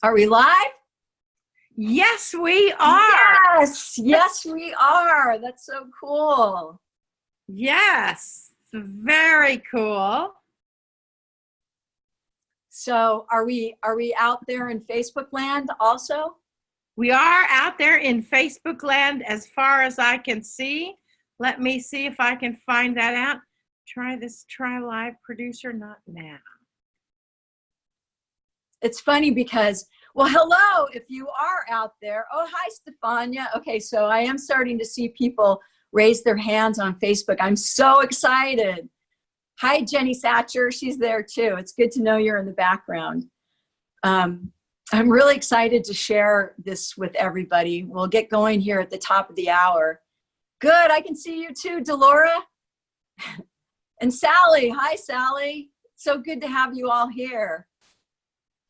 Are we live? Yes, we are. Yes, we are. That's so cool. Yes, very cool. So are we out there in Facebook land also? We are out there in Facebook land as far as I can see. Let me see if I can find that out. Try live producer, not now. It's funny because, well, hello, if you are out there. Oh, hi, Stefania. Okay, so I am starting to see people raise their hands on Facebook. I'm so excited. Hi, Jenny Satcher. She's there too. It's good to know you're in the background. I'm really excited to share this with everybody. We'll get going here at the top of the hour. Good, I can see you too, Delora. And Sally. Hi, Sally. So good to have you all here.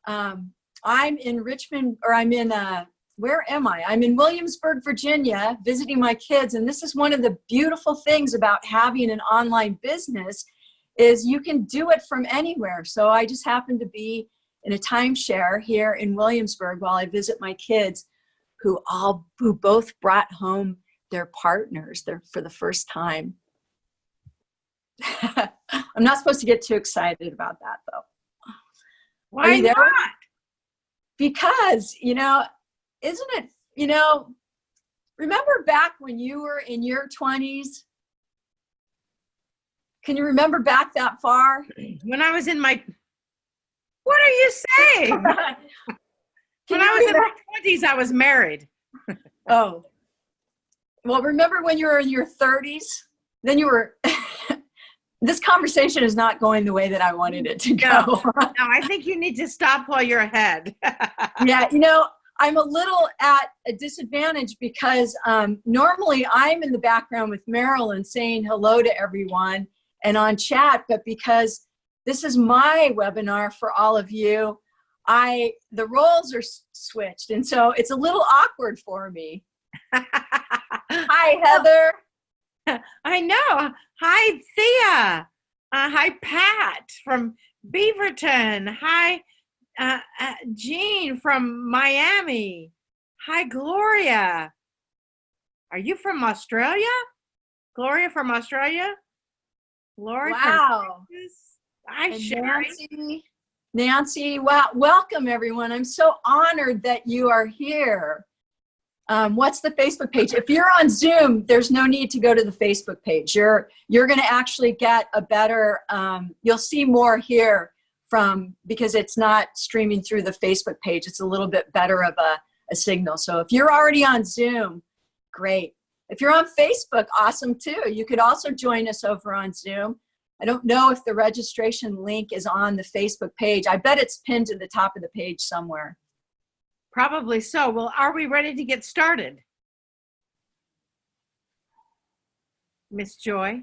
I'm in Richmond, or where am I? I'm in Williamsburg, Virginia, visiting my kids. And this is one of the beautiful things about having an online business is you can do it from anywhere. So I just happen to be in a timeshare here in Williamsburg while I visit my kids who both brought home their partners for the first time. I'm not supposed to get too excited about that though. Why not? Because, isn't it, remember back when you were in your 20s? Can you remember back that far? When I was in my, what are you saying? When I was in my 20s, I was married. Oh, well, remember when you were in your 30s? Then you were, this conversation is not going the way that I wanted it to go. No, I think you need to stop while you're ahead. Yeah, I'm a little at a disadvantage because normally I'm in the background with Marilyn saying hello to everyone and on chat, but because this is my webinar for all of you, the roles are switched, and so it's a little awkward for me. Hi, Heather. I know. Hi, Thea. Hi, Pat from Beaverton. Hi, Jean from Miami. Hi, Gloria. Are you from Australia? Gloria from Australia? Lori Wow. from Texas? Hi, And Sherry. Nancy, wow, welcome everyone. I'm so honored that you are here. What's the Facebook page? If you're on Zoom, there's no need to go to the Facebook page. You're going to actually get a better, you'll see more here because it's not streaming through the Facebook page. It's a little bit better of a signal. So if you're already on Zoom, great. If you're on Facebook, awesome too. You could also join us over on Zoom. I don't know if the registration link is on the Facebook page. I bet it's pinned to the top of the page somewhere. Probably so. Well, are we ready to get started? Miss Joy?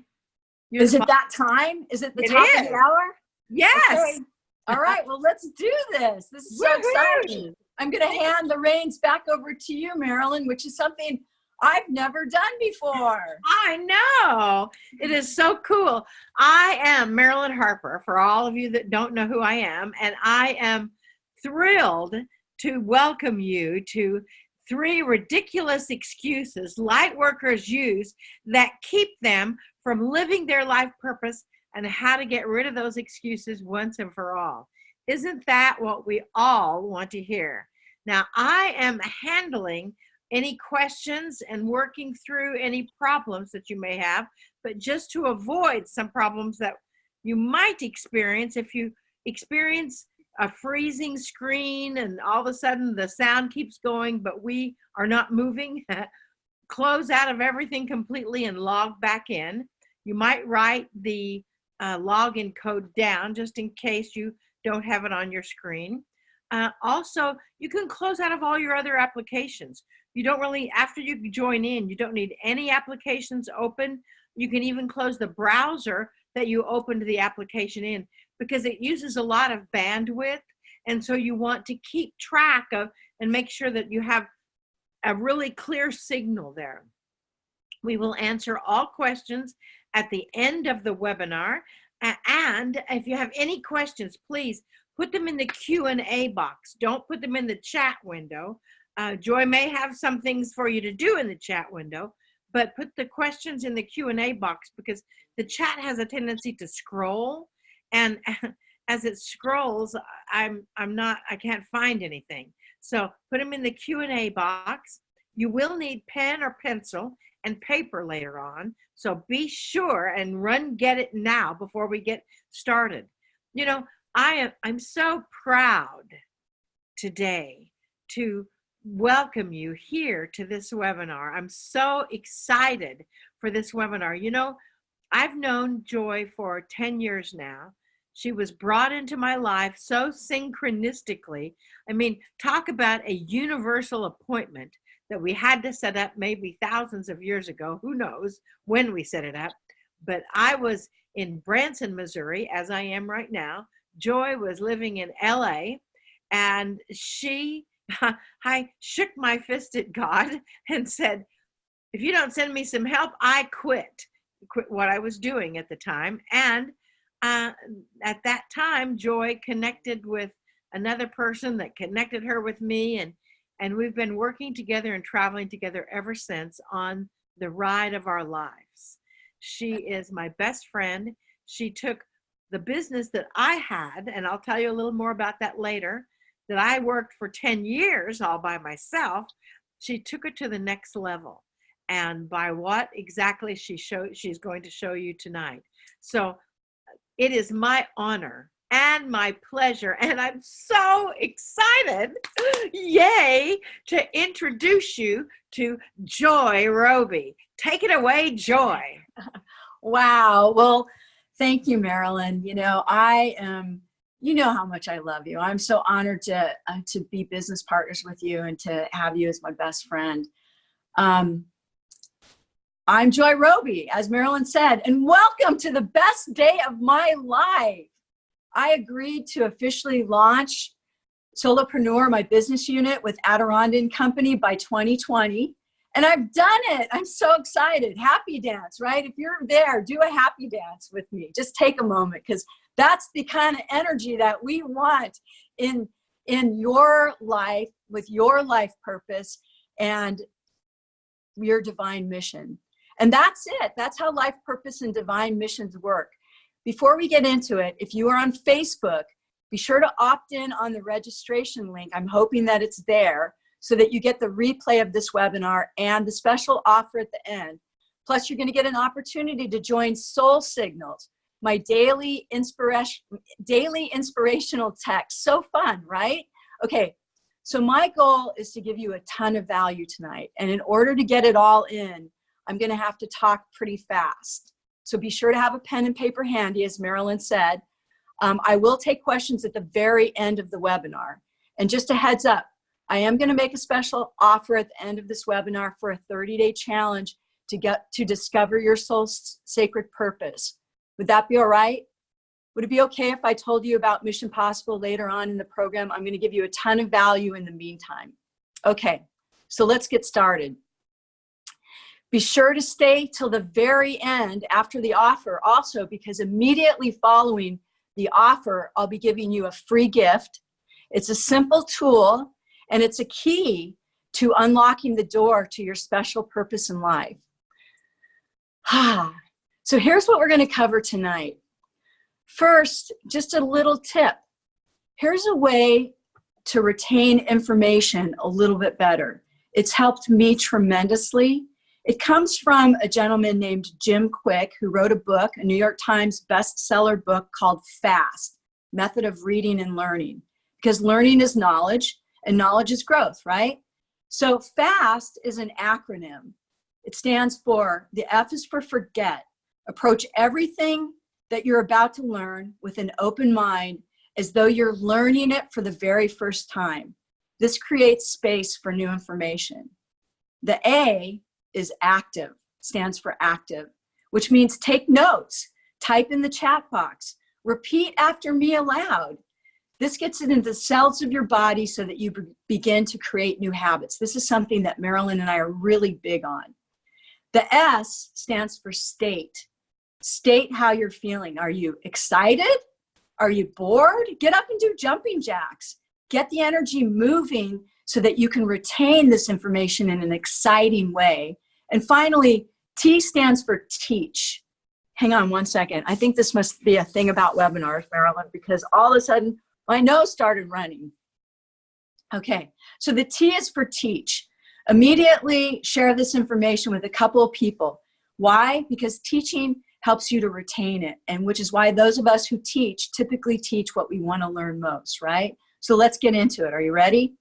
Is it that time? Is it the top of the hour? Yes. Okay. All right, well, let's do this. This is so exciting. I'm going to hand the reins back over to you, Marilyn, which is something I've never done before. I know. It is so cool. I am Marilyn Harper, for all of you that don't know who I am, and I am thrilled to welcome you to 3 ridiculous excuses lightworkers use that keep them from living their life purpose and how to get rid of those excuses once and for all. Isn't that what we all want to hear? Now, I am handling any questions and working through any problems that you may have, but just to avoid some problems that you might experience if you experience a freezing screen and all of a sudden the sound keeps going, but we are not moving, close out of everything completely and log back in. You might write the login code down just in case you don't have it on your screen. Also, you can close out of all your other applications. You don't really, after you join in, you don't need any applications open. You can even close the browser that you opened the application in because it uses a lot of bandwidth. And so you want to keep track of and make sure that you have a really clear signal there. We will answer all questions at the end of the webinar. And if you have any questions, please put them in the Q&A box. Don't put them in the chat window. Joy may have some things for you to do in the chat window, but put the questions in the Q&A box, because the chat has a tendency to scroll, and as it scrolls, I can't find anything. So put them in the Q&A box. You will need pen or pencil and paper later on, so be sure and get it now before we get started. You know, I'm so proud today to welcome you here to this webinar. I'm so excited for this webinar. You know, I've known Joy for 10 years now. She was brought into my life so synchronistically. I mean, talk about a universal appointment that we had to set up maybe thousands of years ago. Who knows when we set it up? But I was in Branson, Missouri, as I am right now. Joy was living in LA, and I shook my fist at God and said, if you don't send me some help, I quit what I was doing at the time. And at that time, Joy connected with another person that connected her with me, and we've been working together and traveling together ever since on the ride of our lives. She is my best friend. She took the business that I had, and I'll tell you a little more about that later, that I worked for 10 years all by myself. She took it to the next level. And by what exactly she's going to show you tonight. So it is my honor and my pleasure, and I'm so excited, yay, to introduce you to Joy Roby. Take it away, Joy. Wow. Well, thank you, Marilyn. You know, you know how much I love you. I'm so honored to be business partners with you and to have you as my best friend. I'm Joy Roby, as Marilyn said, and welcome to the best day of my life. I agreed to officially launch Solopreneur, my business unit, with Adirondack Company by 2020. And I've done it. I'm so excited. Happy dance, right? If you're there, do a happy dance with me. Just take a moment, because that's the kind of energy that we want in your life, with your life purpose and your divine mission. And that's it. That's how life purpose and divine missions work. Before we get into it, if you are on Facebook, be sure to opt in on the registration link. I'm hoping that it's there so that you get the replay of this webinar and the special offer at the end. Plus, you're going to get an opportunity to join Soul Signals, my daily inspirational text. So fun, right? Okay, so my goal is to give you a ton of value tonight. And in order to get it all in, I'm going to have to talk pretty fast. So be sure to have a pen and paper handy, as Marilyn said. I will take questions at the very end of the webinar. And just a heads up, I am going to make a special offer at the end of this webinar for a 30-day challenge to discover your soul's sacred purpose. Would that be all right? Would it be okay if I told you about Mission Possible later on in the program? I'm going to give you a ton of value in the meantime. Okay, so let's get started. Be sure to stay till the very end after the offer also, because immediately following the offer, I'll be giving you a free gift. It's a simple tool, and it's a key to unlocking the door to your special purpose in life. So here's what we're going to cover tonight. First, just a little tip. Here's a way to retain information a little bit better. It's helped me tremendously. It comes from a gentleman named Jim Quick, who wrote a book, a New York Times bestseller book called FAST, Method of Reading and Learning, because learning is knowledge and knowledge is growth, right? So FAST is an acronym. It stands for, the F is for forget. Approach everything that you're about to learn with an open mind, as though you're learning it for the very first time. This creates space for new information. The A is active, stands for active, which means take notes, type in the chat box, repeat after me aloud. This gets it into the cells of your body so that you begin to create new habits. This is something that Marilyn and I are really big on. The S stands for state. State how you're feeling. Are you excited? Are you bored? Get up and do jumping jacks. Get the energy moving so that you can retain this information in an exciting way. And finally, T stands for teach. Hang on one second. I think this must be a thing about webinars, Marilyn, because all of a sudden my nose started running. Okay, so the T is for teach. Immediately share this information with a couple of people. Why? Because teaching helps you to retain it, and which is why those of us who teach typically teach what we want to learn most, right? So let's get into it. Are you ready?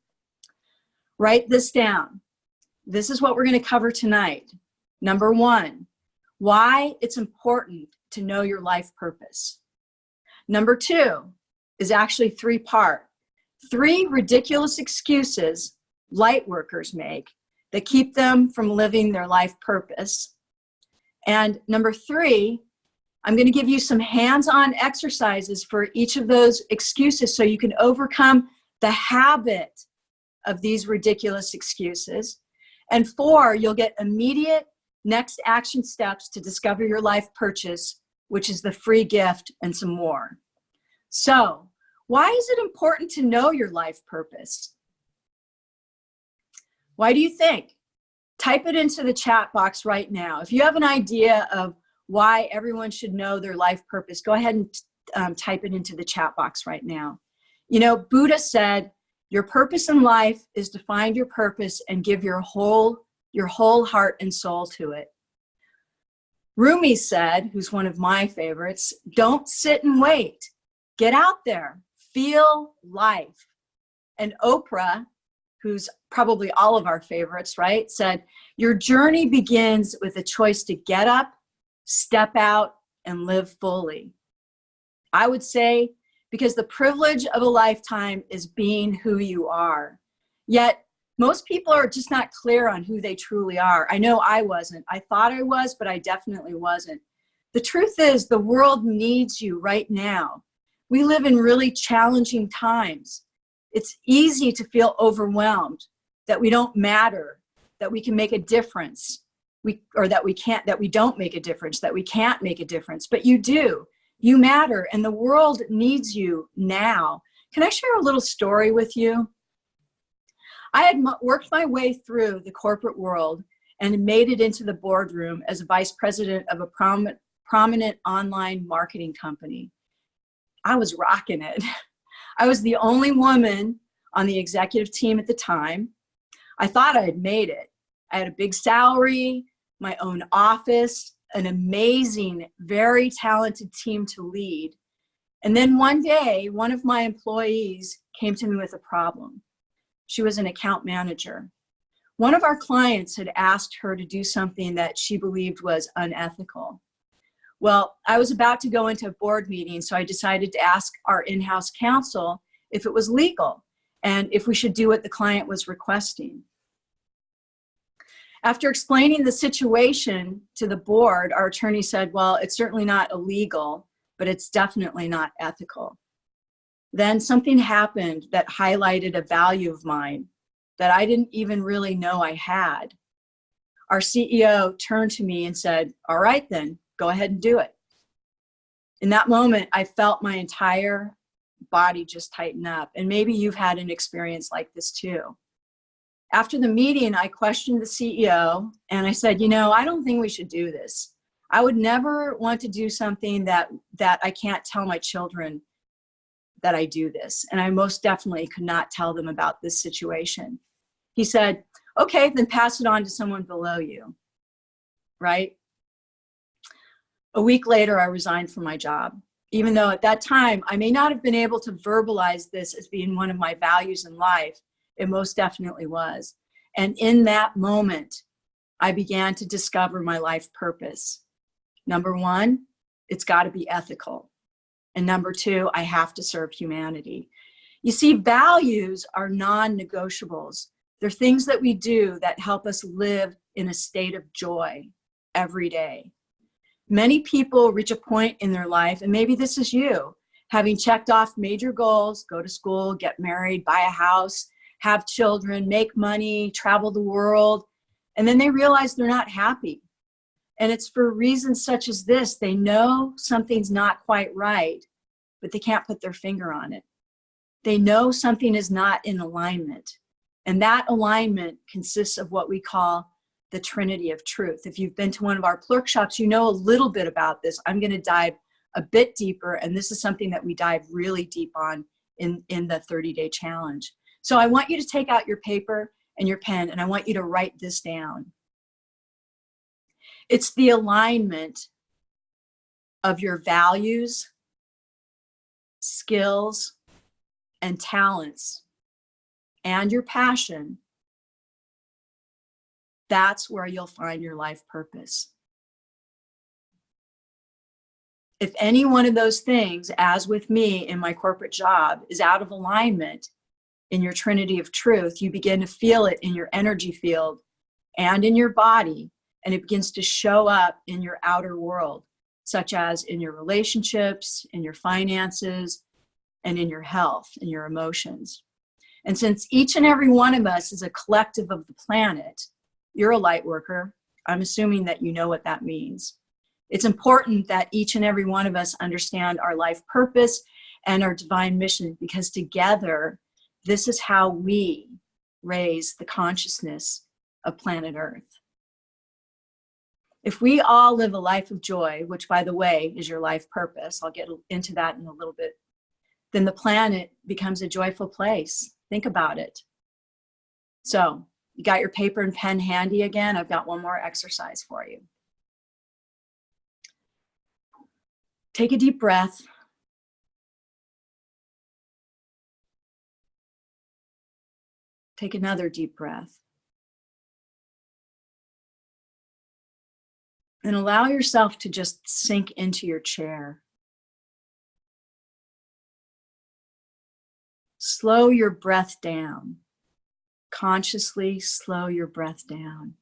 Write this down. This is what we're going to cover tonight. Number one, why it's important to know your life purpose. Number two is actually three-part. 3 ridiculous excuses light workers make that keep them from living their life purpose. And number 3, I'm going to give you some hands-on exercises for each of those excuses so you can overcome the habit of these ridiculous excuses. And 4, you'll get immediate next action steps to discover your life purpose, which is the free gift and some more. So, why is it important to know your life purpose? Why do you think? Type it into the chat box right now. If you have an idea of why everyone should know their life purpose, go ahead and type it into the chat box right now. You know, Buddha said, your purpose in life is to find your purpose and give your whole heart and soul to it. Rumi said, who's one of my favorites, don't sit and wait. Get out there, feel life. And Oprah, who's probably all of our favorites, right, said, your journey begins with a choice to get up, step out, and live fully. I would say, because the privilege of a lifetime is being who you are. Yet, most people are just not clear on who they truly are. I know I wasn't. I thought I was, but I definitely wasn't. The truth is, the world needs you right now. We live in really challenging times. It's easy to feel overwhelmed, that we don't matter, that we can make a difference, that we don't make a difference, that we can't make a difference, but you do. You matter, and the world needs you now. Can I share a little story with you? I had worked my way through the corporate world and made it into the boardroom as a vice president of a prominent online marketing company. I was rocking it. I was the only woman on the executive team at the time. I thought I had made it. I had a big salary, my own office, an amazing, very talented team to lead. And then one day, one of my employees came to me with a problem. She was an account manager. One of our clients had asked her to do something that she believed was unethical. Well, I was about to go into a board meeting, so I decided to ask our in-house counsel if it was legal and if we should do what the client was requesting. After explaining the situation to the board, our attorney said, well, it's certainly not illegal, but it's definitely not ethical. Then something happened that highlighted a value of mine that I didn't even really know I had. Our CEO turned to me and said, all right then, go ahead and do it. In that moment, I felt my entire body just tighten up. And maybe you've had an experience like this too. After the meeting, I questioned the CEO and I said, you know, I don't think we should do this. I would never want to do something that I can't tell my children that I do this. And I most definitely could not tell them about this situation. He said, okay, then pass it on to someone below you, right? A week later, I resigned from my job, even though at that time, I may not have been able to verbalize this as being one of my values in life. It most definitely was. And in that moment, I began to discover my life purpose. Number one, it's got to be ethical. And number two, I have to serve humanity. You see, values are non-negotiables. They're things that we do that help us live in a state of joy every day. Many people reach a point in their life, and maybe this is you, having checked off major goals, go to school, get married, buy a house, have children, make money, travel the world, and then they realize they're not happy. And it's for reasons such as this. They know something's not quite right, but they can't put their finger on it. They know something is not in alignment. And that alignment consists of what we call the Trinity of Truth. If you've been to one of our workshops, you know a little bit about this. I'm going to dive a bit deeper, and this is something that we dive really deep on in the 30-day challenge. So I want you to take out your paper and your pen, and I want you to write this down. It's the alignment of your values, skills, and talents, and your passion. That's where you'll find your life purpose. If any one of those things, as with me in my corporate job, is out of alignment in your Trinity of Truth, you begin to feel it in your energy field and in your body, and it begins to show up in your outer world, such as in your relationships, in your finances, and in your health and your emotions. And since each and every one of us is a collective of the planet, you're a light worker. I'm assuming that you know what that means. It's important that each and every one of us understand our life purpose and our divine mission, because together, this is how we raise the consciousness of planet Earth. If we all live a life of joy, which, by the way, is your life purpose, I'll get into that in a little bit, then the planet becomes a joyful place. Think about it. So, you got your paper and pen handy again? I've got one more exercise for you. Take a deep breath. Take another deep breath. And allow yourself to just sink into your chair. Slow your breath down. Consciously slow your breath down.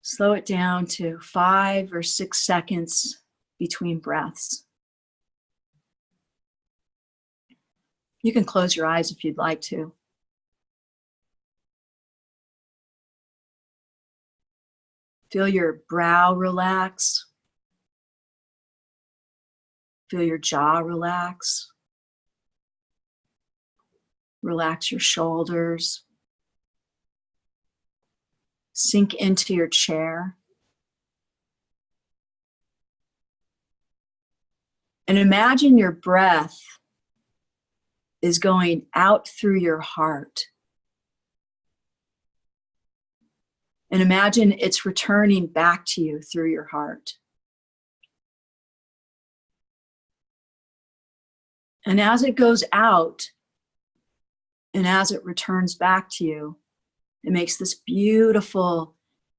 Slow it down to 5 or 6 seconds between breaths. You can close your eyes if you'd like to. Feel your brow relax. Feel your jaw relax. Relax your shoulders. Sink into your chair. And imagine your breath is going out through your heart. And imagine it's returning back to you through your heart. And as it goes out, and as it returns back to you, it makes this beautiful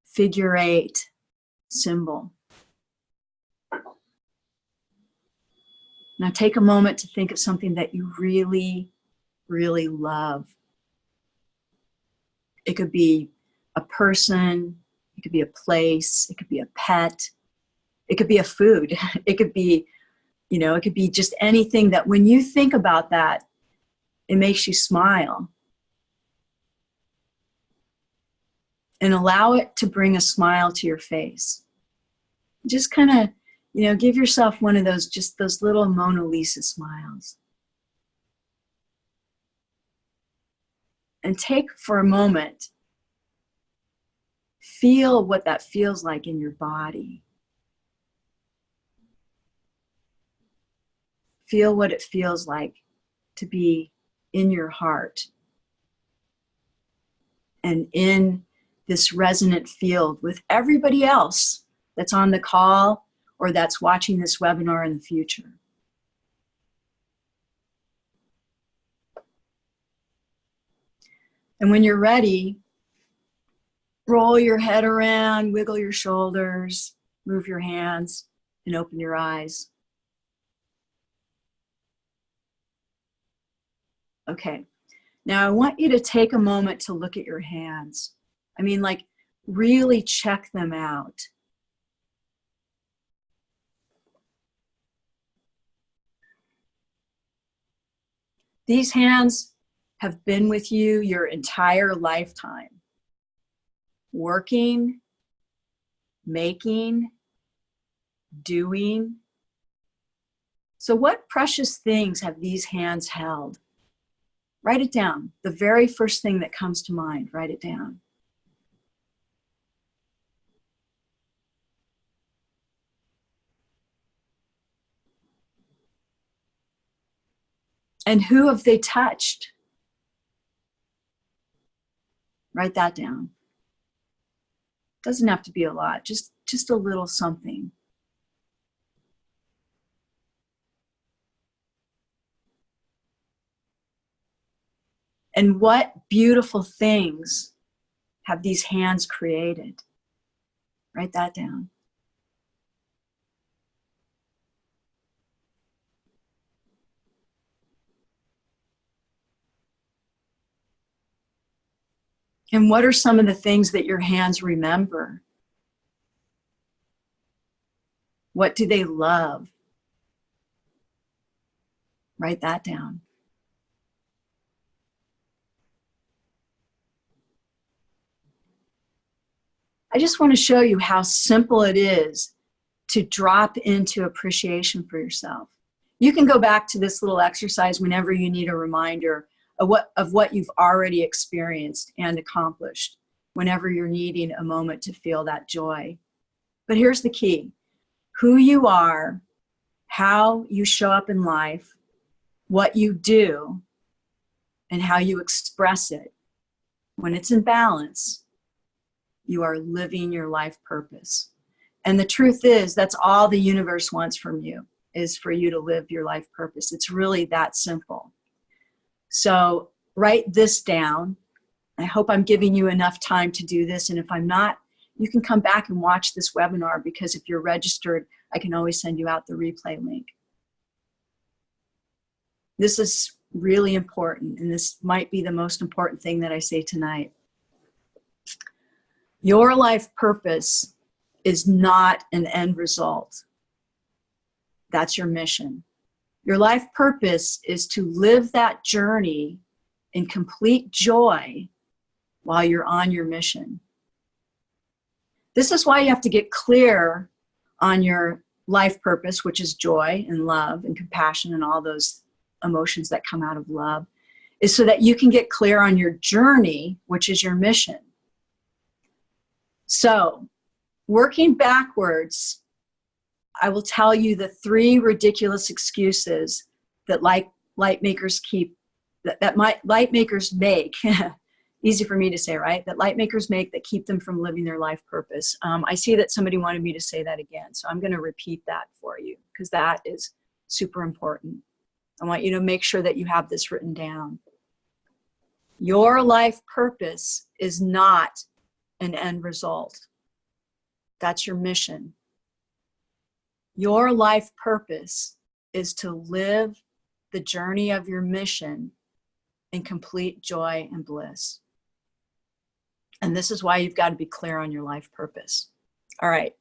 figure 8 symbol. Now take a moment to think of something that you really, really love. It could be a person, it could be a place, it could be a pet, it could be a food, it could be, it could be just anything that when you think about that, it makes you smile. And allow it to bring a smile to your face. Just kind of, give yourself one of those, just those little Mona Lisa smiles. And take for a moment, feel what that feels like in your body. Feel what it feels like to be in your heart and in this resonant field with everybody else that's on the call or that's watching this webinar in the future. And when you're ready, roll your head around, wiggle your shoulders, move your hands, and open your eyes. Okay, now I want you to take a moment to look at your hands. I mean, like, really check them out. These hands have been with you your entire lifetime. working, making, doing. So what precious things have these hands held? Write it down. The very first thing that comes to mind, write it down. And who have they touched? Write that down. Doesn't have to be a lot, just a little something. And what beautiful things have these hands created? Write that down. And what are some of the things that your hands remember? What do they love? Write that down. I just want to show you how simple it is to drop into appreciation for yourself. You can go back to this little exercise whenever you need a reminder of what you've already experienced and accomplished, whenever you're needing a moment to feel that joy. But here's the key: who you are, how you show up in life, what you do, and how you express it. When it's in balance, you are living your life purpose. And the truth is, that's all the universe wants from you, is for you to live your life purpose. It's really that simple. So write this down. I hope I'm giving you enough time to do this. And if I'm not, you can come back and watch this webinar, because if you're registered, I can always send you out the replay link. This is really important, and this might be the most important thing that I say tonight. Your life purpose is not an end result. That's your mission. Your life purpose is to live that journey in complete joy while you're on your mission. This is why you have to get clear on your life purpose, which is joy and love and compassion and all those emotions that come out of love, is so that you can get clear on your journey, which is your mission. So, working backwards, I will tell you the 3 ridiculous excuses that light makers keep, that light makers make. Easy for me to say, right? That light makers make that keep them from living their life purpose. I see that somebody wanted me to say that again, so I'm going to repeat that for you, because that is super important. I want you to make sure that you have this written down. Your life purpose is not an end result. That's your mission. Your life purpose is to live the journey of your mission in complete joy and bliss. And this is why you've got to be clear on your life purpose. All right.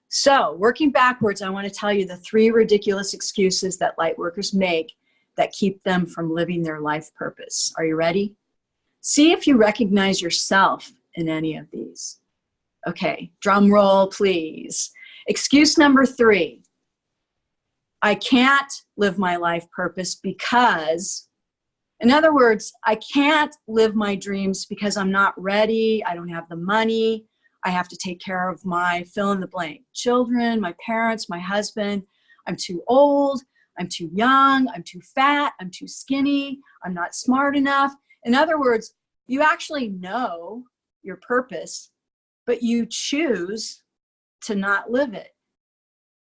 So, working backwards, I want to tell you the 3 ridiculous excuses that light workers make that keep them from living their life purpose. Are you ready? See if you recognize yourself in any of these. Okay, drum roll, please. Excuse number 3. I can't live my life purpose because, in other words, I can't live my dreams because I'm not ready, I don't have the money, I have to take care of my fill in the blank. Children, my parents, my husband, I'm too old, I'm too young, I'm too fat, I'm too skinny, I'm not smart enough. In other words, you actually know your purpose, but you choose to not live it.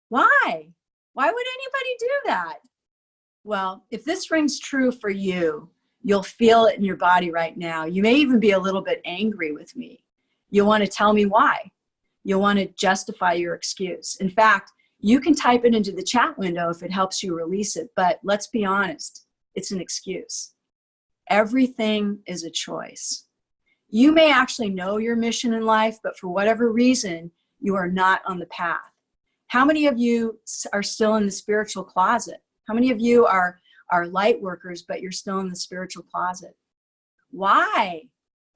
Why? Why would anybody do that? Well, if this rings true for you, you'll feel it in your body right now. You may even be a little bit angry with me. You'll want to tell me why. You'll want to justify your excuse. In fact, you can type it into the chat window if it helps you release it, but let's be honest, it's an excuse. Everything is a choice. You may actually know your mission in life, but for whatever reason, you are not on the path. How many of you are still in the spiritual closet? How many of you are light workers, but you're still in the spiritual closet? Why?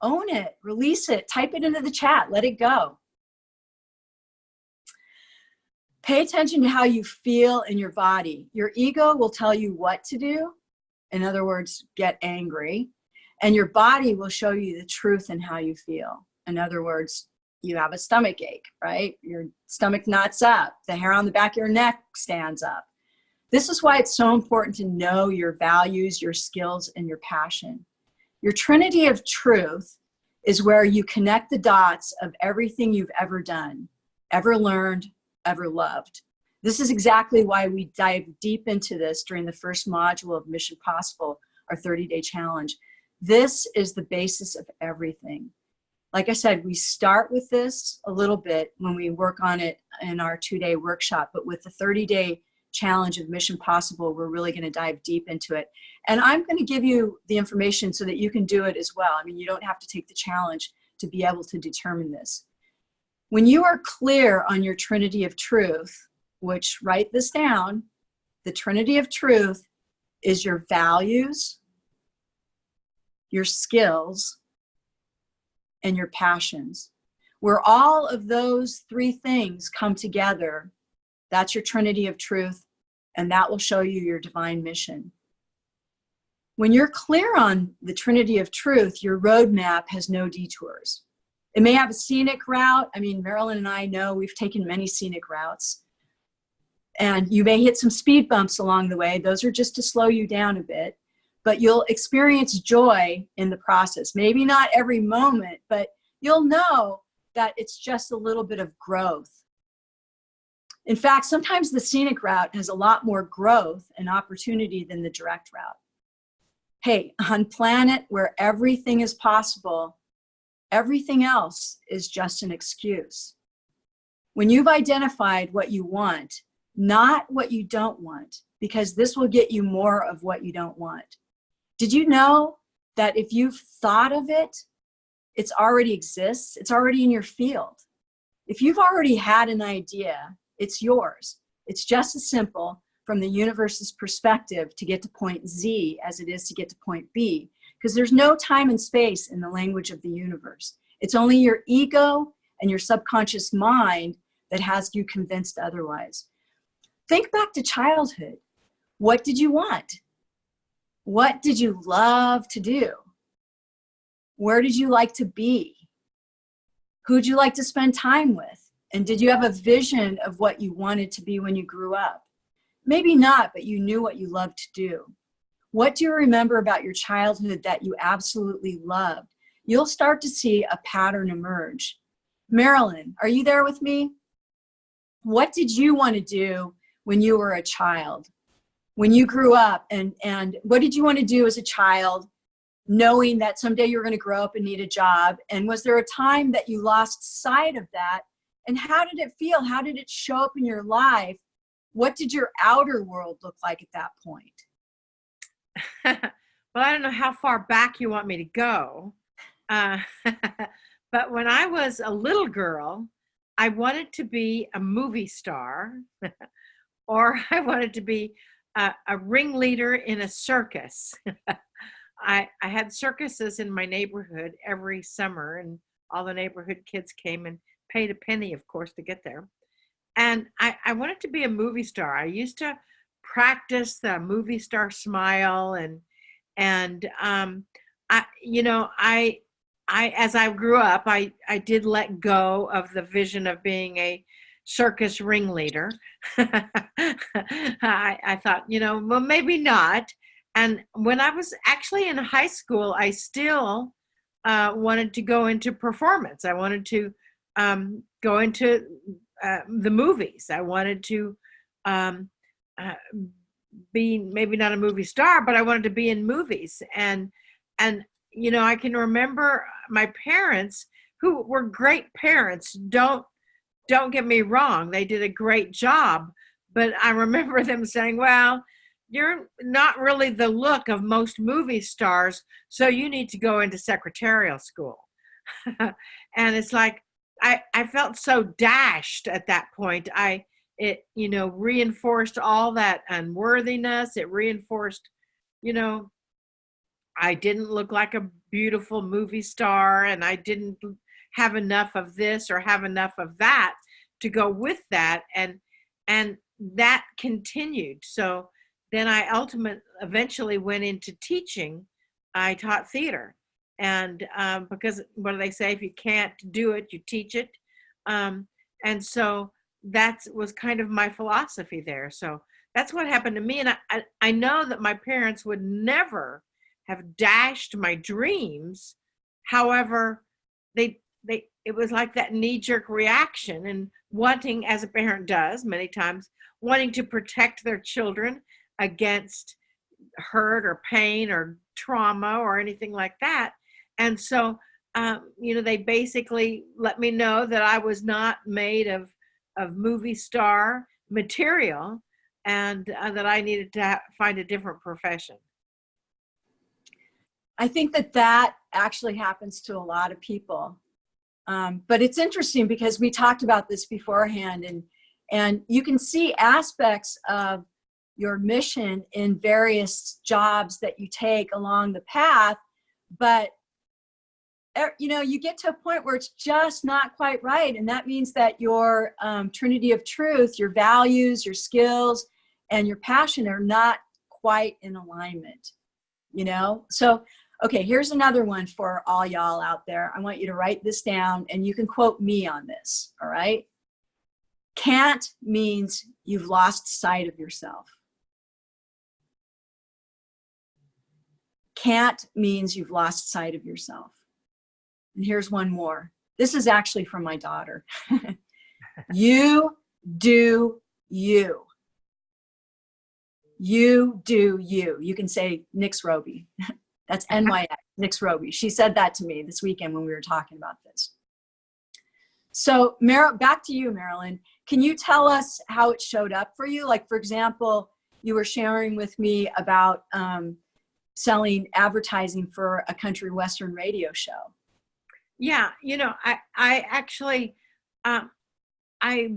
Own it, release it, type it into the chat, let it go. Pay attention to how you feel in your body. Your ego will tell you what to do. In other words, get angry. And your body will show you the truth in how you feel. In other words, you have a stomach ache, right? Your stomach knots up. The hair on the back of your neck stands up. This is why it's so important to know your values, your skills, and your passion. Your trinity of truth is where you connect the dots of everything you've ever done, ever learned, ever loved. This is exactly why we dive deep into this during the first module of Mission Possible, our 30-day challenge. This is the basis of everything. Like I said, we start with this a little bit when we work on it in our 2-day workshop, but with the 30-day challenge of Mission Possible, we're really going to dive deep into it. And I'm going to give you the information so that you can do it as well. I mean, you don't have to take the challenge to be able to determine this. When you are clear on your trinity of truth, which, write this down, the trinity of truth is your values, your skills, and your passions. Where all of those 3 things come together, that's your trinity of truth, and that will show you your divine mission. When you're clear on the trinity of truth, your roadmap has no detours. It may have a scenic route. I mean, Marilyn and I know we've taken many scenic routes. And you may hit some speed bumps along the way. Those are just to slow you down a bit. But you'll experience joy in the process. Maybe not every moment, but you'll know that it's just a little bit of growth. In fact, sometimes the scenic route has a lot more growth and opportunity than the direct route. Hey, on planet where everything is possible, everything else is just an excuse. When you've identified what you want, not what you don't want, because this will get you more of what you don't want. Did you know that if you've thought of it, it already exists? It's already in your field. If you've already had an idea, it's yours. It's just as simple from the universe's perspective to get to point Z as it is to get to point B, because there's no time and space in the language of the universe. It's only your ego and your subconscious mind that has you convinced otherwise. Think back to childhood. What did you want? What did you love to do? Where did you like to be? Who'd you like to spend time with? And did you have a vision of what you wanted to be when you grew up? Maybe not, but you knew what you loved to do. What do you remember about your childhood that you absolutely loved? You'll start to see a pattern emerge. Marilyn, are you there with me? What did you want to do when you were a child? When you grew up, and what did you want to do as a child, knowing that someday you were going to grow up and need a job? And was there a time that you lost sight of that? And how did it feel? How did it show up in your life? What did your outer world look like at that point? Well, I don't know how far back you want me to go. But when I was a little girl, I wanted to be a movie star, or I wanted to be a ringleader in a circus. I had circuses in my neighborhood every summer, and all the neighborhood kids came and paid a penny, of course, to get there. And I wanted to be a movie star. I used to practice the movie star smile, and as I grew up, I did let go of the vision of being a circus ringleader. I thought, well, maybe not. And when I was actually in high school, I still wanted to go into performance. I wanted to go into the movies. I wanted to be maybe not a movie star, but I wanted to be in movies. And I can remember my parents, who were great parents. Don't get me wrong, they did a great job. But I remember them saying, well, you're not really the look of most movie stars, so you need to go into secretarial school. And it's like, I felt so dashed at that point. It reinforced all that unworthiness. It reinforced, I didn't look like a beautiful movie star, and I didn't have enough of this or have enough of that to go with that. And that continued. So then I eventually went into teaching. I taught theater. And because what do they say? If you can't do it, you teach it. And so that was kind of my philosophy there. So that's what happened to me. And I know that my parents would never have dashed my dreams. However, it was like that knee-jerk reaction and wanting, as a parent does many times, wanting to protect their children against hurt or pain or trauma or anything like that. And so, they basically let me know that I was not made of movie star material, and that I needed to find a different profession. I think that actually happens to a lot of people. But it's interesting because we talked about this beforehand, and you can see aspects of your mission in various jobs that you take along the path, but you get to a point where it's just not quite right. And that means that your trinity of truth, your values, your skills, and your passion are not quite in alignment, So, okay, here's another one for all y'all out there. I want you to write this down, and you can quote me on this, all right? Can't means you've lost sight of yourself. Can't means you've lost sight of yourself. And here's one more. This is actually from my daughter. You do you. You do you. You can say Nix Roby. That's NYX, Nix Roby. She said that to me this weekend when we were talking about this. So back to you, Marilyn. Can you tell us how it showed up for you? Like, for example, you were sharing with me about selling advertising for a country western radio show. Yeah, I actually, I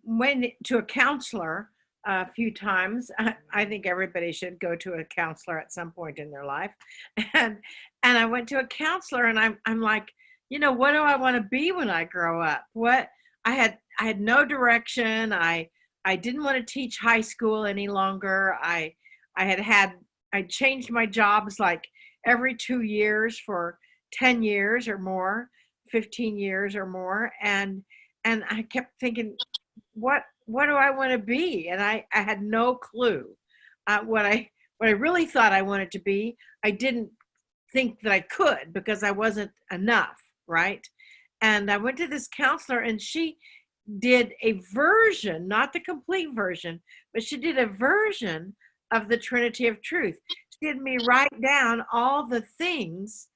went to a counselor a few times. I think everybody should go to a counselor at some point in their life. And I went to a counselor, and I'm like, what do I want to be when I grow up? I had no direction. I didn't want to teach high school any longer. I changed my jobs like every 2 years for 10 years or more, 15 years or more. And I kept thinking, what do I want to be? And I had no clue. What I really thought I wanted to be, I didn't think that I could, because I wasn't enough, right? And I went to this counselor, and she did a version, not the complete version, but she did a version of the Trinity of Truth. She had me write down all the things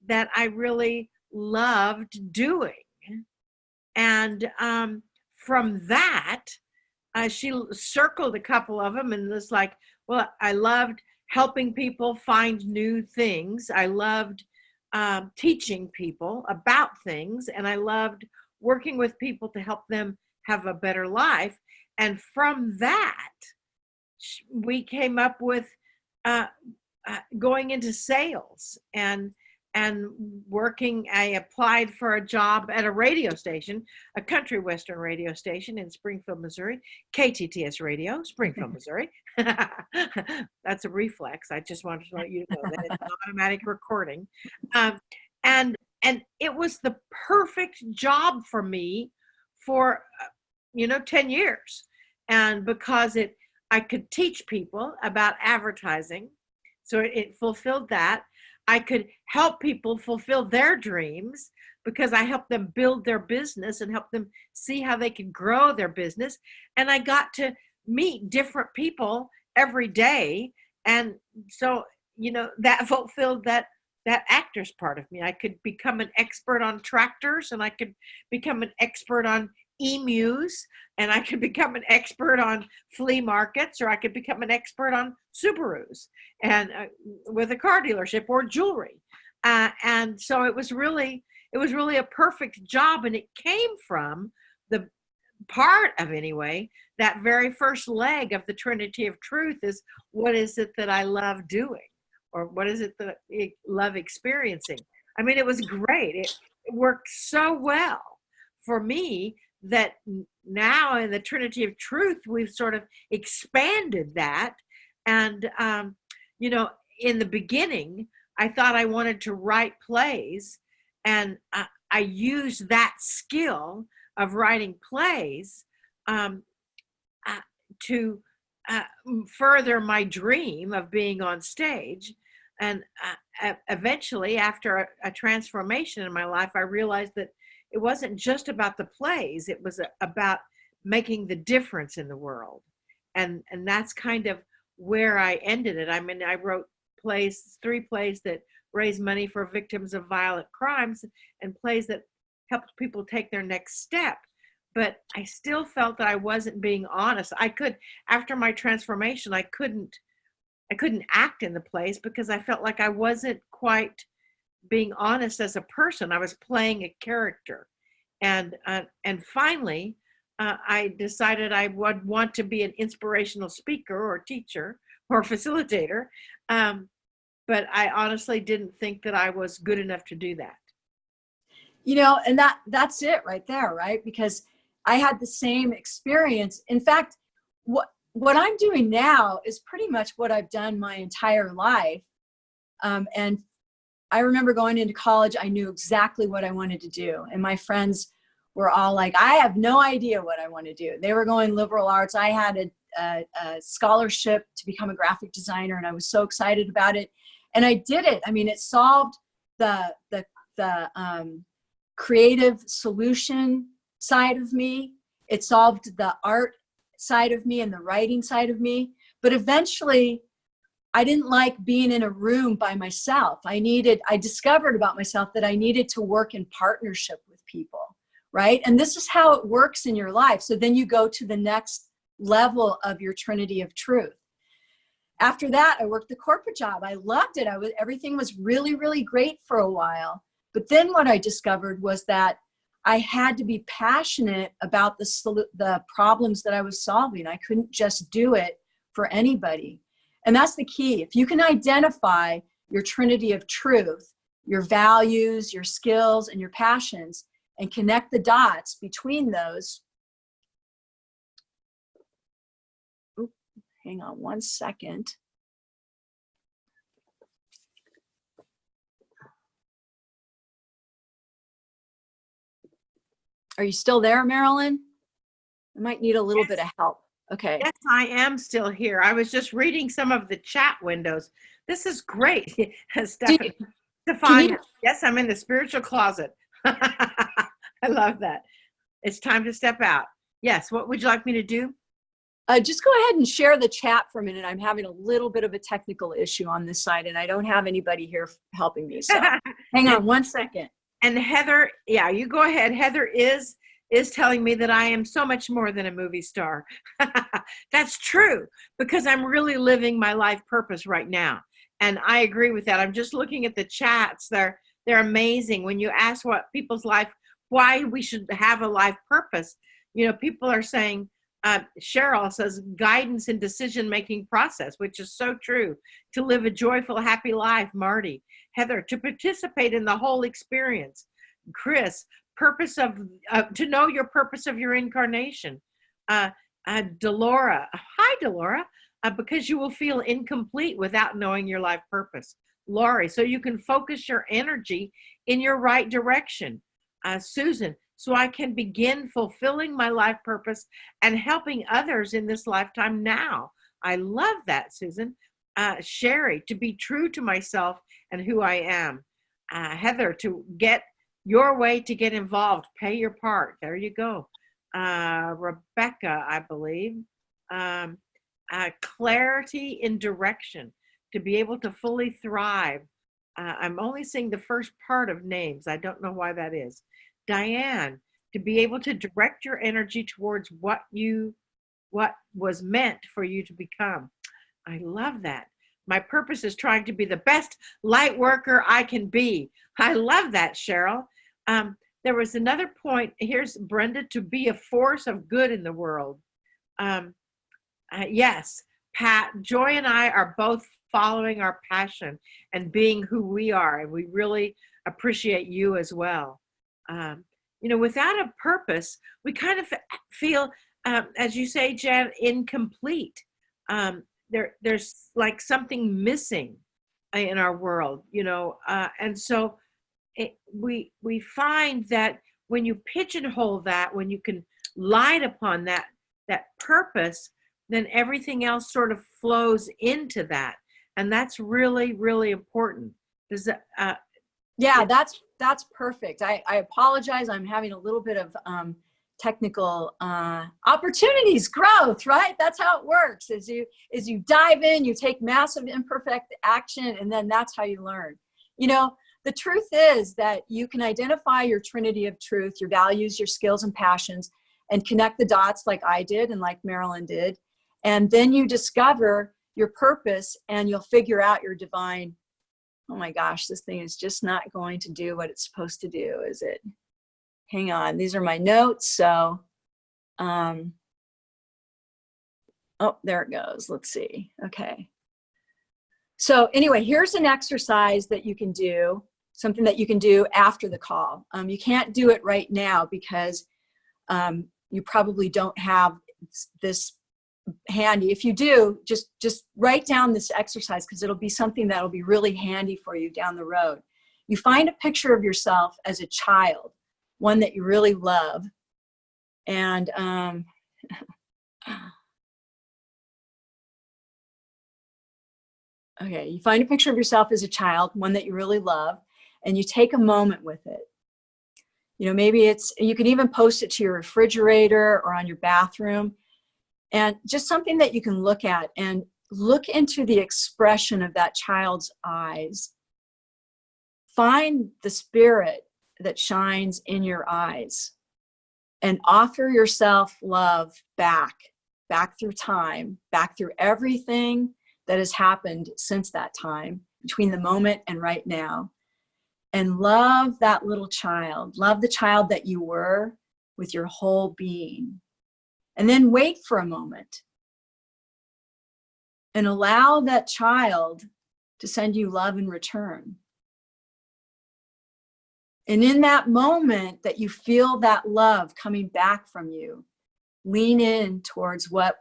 that I really loved doing. And from that, she circled a couple of them and was like, well, I loved helping people find new things. I loved teaching people about things, and I loved working with people to help them have a better life. And from that, we came up with going into sales and working. I applied for a job at a radio station, a country western radio station in Springfield, Missouri, KTTS Radio, Springfield, Missouri. That's a reflex. I just wanted to let you know that it's an automatic recording. And it was the perfect job for me for 10 years. And because I could teach people about advertising, so it fulfilled that. I could help people fulfill their dreams because I helped them build their business and help them see how they could grow their business. And I got to meet different people every day. And so, that fulfilled that actor's part of me. I could become an expert on tractors, and I could become an expert on emus, and I could become an expert on flea markets, or I could become an expert on Subarus and with a car dealership or jewelry. And so it was really a perfect job. And it came from the part of, anyway, that very first leg of the Trinity of Truth is, what is it that I love doing? or what is it that you love experiencing? I mean, it was great. It worked so well for me that now in the Trinity of Truth, we've sort of expanded that. And, you know, in the beginning, I thought I wanted to write plays, and I used that skill of writing plays to further my dream of being on stage. And eventually, after a transformation in my life, I realized that it wasn't just about the plays, it was about making the difference in the world. And that's kind of where I ended it. I mean, I wrote plays, 3 plays that raise money for victims of violent crimes, and plays that helped people take their next step. But I still felt that I wasn't being honest. After my transformation, I couldn't act in the plays because I felt like I wasn't quite being honest as a person. I was playing a character. And finally, I decided I would want to be an inspirational speaker or teacher or facilitator. But I honestly didn't think that I was good enough to do that. You know, and that's it right there, right? Because I had the same experience. In fact, what I'm doing now is pretty much what I've done my entire life. And I remember going into college, I knew exactly what I wanted to do. And my friends were all like, I have no idea what I want to do. They were going liberal arts. I had a scholarship to become a graphic designer, and I was so excited about it. And I did it. I mean, it solved the creative solution side of me. It solved the art side of me and the writing side of me. But eventually, I didn't like being in a room by myself. I discovered about myself that I needed to work in partnership with people, right? And this is how it works in your life. So then you go to the next level of your Trinity of Truth. After that, I worked the corporate job. I loved it. Everything was really, really great for a while. But then what I discovered was that I had to be passionate about the problems that I was solving. I couldn't just do it for anybody. And that's the key. If you can identify your Trinity of Truth, your values, your skills, and your passions, and connect the dots between those. Oops, hang on one second. Are you still there, Marilyn? I might need a little bit of help. Okay. Yes, I am still here. I was just reading some of the chat windows. This is great. Stefan, yes, I'm in the spiritual closet. I love that. It's time to step out. Yes, what would you like me to do? Just go ahead and share the chat for a minute. I'm having a little bit of a technical issue on this side, and I don't have anybody here helping me. So hang on one second. And Heather, yeah, you go ahead. Heather is telling me that I am so much more than a movie star. That's true, because I'm really living my life purpose right now. And I agree with that. I'm just looking at the chats. They're amazing. When you ask what people's life, why we should have a life purpose, you know, people are saying, Cheryl says, guidance in decision-making process, which is so true. To live a joyful, happy life, Marty. Heather, to participate in the whole experience. Chris, purpose of, to know your purpose of your incarnation. Delora, hi, Delora, because you will feel incomplete without knowing your life purpose. Laurie, so you can focus your energy in your right direction. Susan, so I can begin fulfilling my life purpose and helping others in this lifetime now. I love that, Susan. Sherry, to be true to myself and who I am. Heather, to get your way to get involved, pay your part. There you go. Rebecca, I believe. Clarity in direction, to be able to fully thrive. I'm only seeing the first part of names. I don't know why that is. Diane, to be able to direct your energy towards what was meant for you to become. I love that. My purpose is trying to be the best light worker I can be. I love that, Cheryl. There was another point. Here's Brenda, to be a force of good in the world. Yes, Pat, Joy and I are both following our passion and being who we are. And we really appreciate you as well. You know, without a purpose, we kind of feel, as you say, Jan, incomplete. There's like something missing in our world, you know, and so we find that when you pigeonhole that, when you can light upon that purpose, then everything else sort of flows into that, and that's really, really important. Does that? Yeah, that's perfect. I apologize. I'm having a little bit of technical opportunities growth, right? That's how it works. As you dive in, you take massive imperfect action, and then that's how you learn. You know, the truth is that you can identify your trinity of truth, your values, your skills and passions, and connect the dots like I did and like Marilyn did. And then you discover your purpose, and you'll figure out your divine. Oh my gosh, this thing is just not going to do what it's supposed to do, is it? Hang on, these are my notes. So, oh, there it goes. Let's see. Okay. So anyway, here's an exercise that you can do, something that you can do after the call. You can't do it right now because you probably don't have this handy. If you do, just write down this exercise, because it'll be something that'll be really handy for you down the road. You find a picture of yourself as a child, one that you really love, and okay, you find a picture of yourself as a child, one that you really love, and you take a moment with it. You know, maybe you can even post it to your refrigerator or on your bathroom. And just something that you can look at and look into the expression of that child's eyes. Find the spirit that shines in your eyes and offer yourself love back through time, back through everything that has happened since that time, between the moment and right now. And love that little child. Love the child that you were with your whole being. And then wait for a moment and allow that child to send you love in return. And in that moment that you feel that love coming back from you, lean in towards what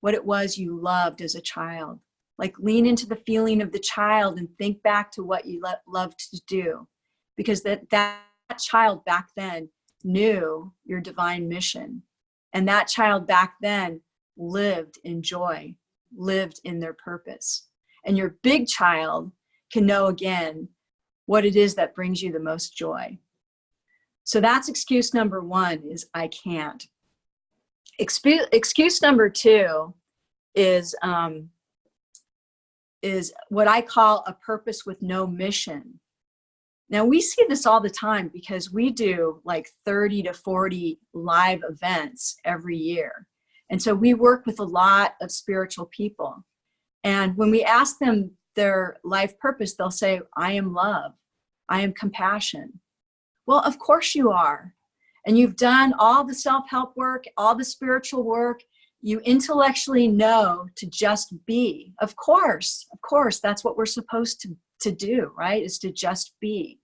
it was you loved as a child. Like, lean into the feeling of the child and think back to what you loved to do. Because that child back then knew your divine mission. And that child back then lived in joy, lived in their purpose. And your big child can know again what it is that brings you the most joy. So that's excuse number one, is I can't. Excuse number two is what I call a purpose with no mission. Now, we see this all the time because we do like 30 to 40 live events every year. And so we work with a lot of spiritual people. And when we ask them their life purpose, they'll say, I am love. I am compassion. Well, of course you are. And you've done all the self-help work, all the spiritual work. You intellectually know to just be. Of course, that's what we're supposed to do, right? Is to just be.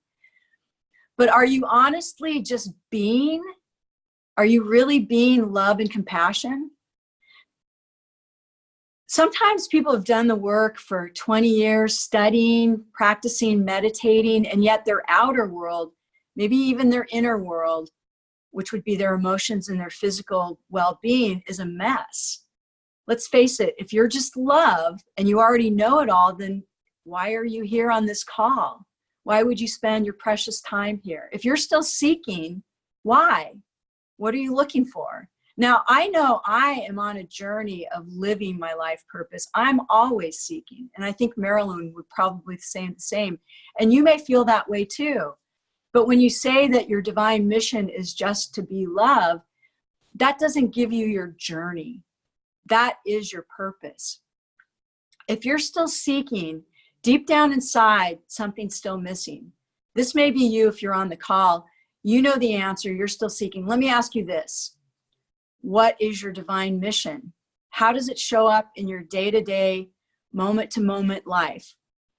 But are you honestly just being? Are you really being love and compassion? Sometimes people have done the work for 20 years, studying, practicing, meditating, and yet their outer world, maybe even their inner world, which would be their emotions and their physical well-being, is a mess. Let's face it, if you're just love and you already know it all, then why are you here on this call? Why would you spend your precious time here? If you're still seeking, why? What are you looking for? Now, I know I am on a journey of living my life purpose. I'm always seeking. And I think Marilyn would probably say the same. And you may feel that way too. But when you say that your divine mission is just to be love, that doesn't give you your journey. That is your purpose. If you're still seeking, deep down inside, something's still missing. This may be you if you're on the call. You know the answer. You're still seeking. Let me ask you this. What is your divine mission? How does it show up in your day-to-day moment to moment life,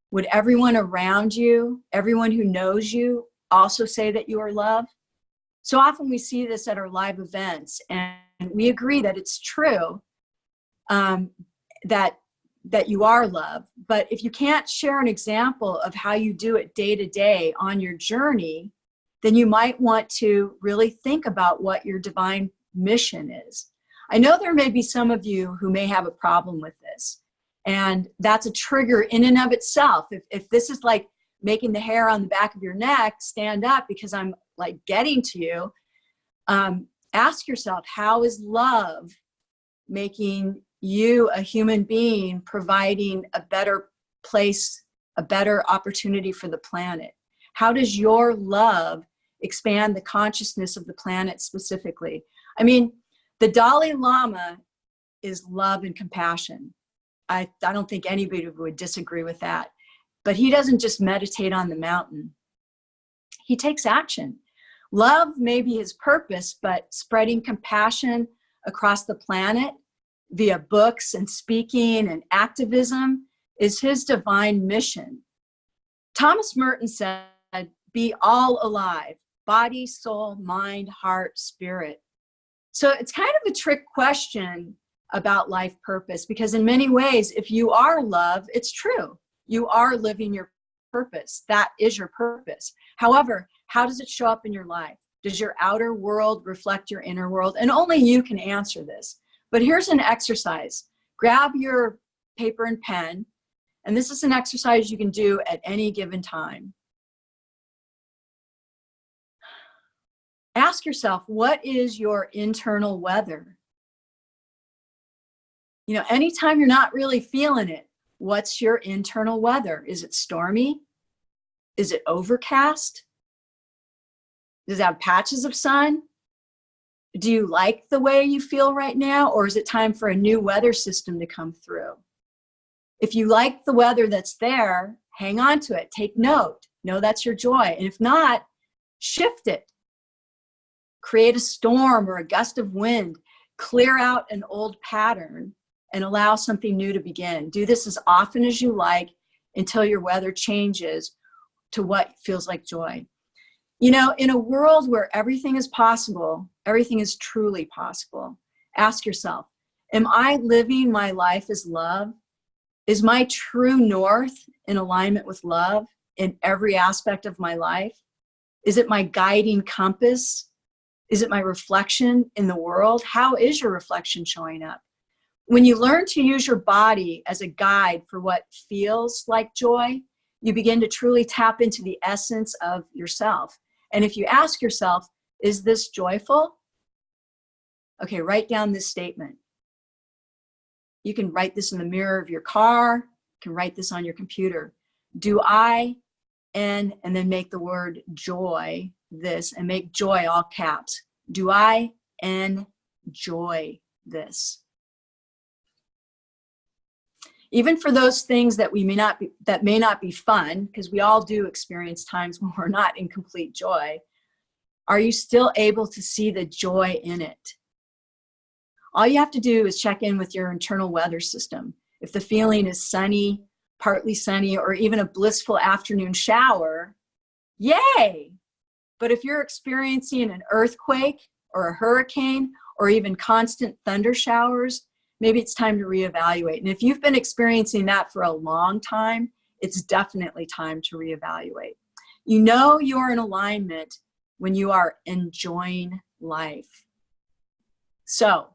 would everyone around you, everyone who knows you, also say that you are loved? So often we see this at our live events, and we agree that it's true, that you are loved. But if you can't share an example of how you do it day to day on your journey, then you might want to really think about what your divine mission is. I know there may be some of you who may have a problem with this, and that's a trigger in and of itself. If this is like making the hair on the back of your neck stand up because I'm like getting to you, ask yourself, how is love making you a human being, providing a better place, a better opportunity for the planet? How does your love expand the consciousness of the planet specifically? I mean, the Dalai Lama is love and compassion. I don't think anybody would disagree with that. But he doesn't just meditate on the mountain. He takes action. Love may be his purpose, but spreading compassion across the planet via books and speaking and activism is his divine mission. Thomas Merton said, be all alive, body, soul, mind, heart, spirit. So it's kind of a trick question about life purpose, because in many ways, if you are love, it's true. You are living your purpose. That is your purpose. However, how does it show up in your life? Does your outer world reflect your inner world? And only you can answer this. But here's an exercise. Grab your paper and pen, and this is an exercise you can do at any given time. Ask yourself, what is your internal weather? You know, anytime you're not really feeling it, what's your internal weather? Is it stormy? Is it overcast? Does it have patches of sun? Do you like the way you feel right now, or is it time for a new weather system to come through? If you like the weather that's there, hang on to it. Take note. Know that's your joy. And if not, shift it. Create a storm or a gust of wind. Clear out an old pattern and allow something new to begin. Do this as often as you like until your weather changes to what feels like joy. You know, in a world where everything is possible, everything is truly possible, ask yourself, am I living my life as love? Is my true north in alignment with love in every aspect of my life? Is it my guiding compass? Is it my reflection in the world? How is your reflection showing up? When you learn to use your body as a guide for what feels like joy, you begin to truly tap into the essence of yourself. And if you ask yourself, is this joyful? Okay, write down this statement. You can write this in the mirror of your car. You can write this on your computer. Do I, and then make the word joy this, and make joy all caps. Do I enjoy this? Even for those things that may not be fun, because we all do experience times when we're not in complete joy, are you still able to see the joy in it? All you have to do is check in with your internal weather system. If the feeling is sunny, partly sunny, or even a blissful afternoon shower, yay! But if you're experiencing an earthquake or a hurricane or even constant thunder showers, maybe it's time to reevaluate. And if you've been experiencing that for a long time, it's definitely time to reevaluate. You know you're in alignment when you are enjoying life. So,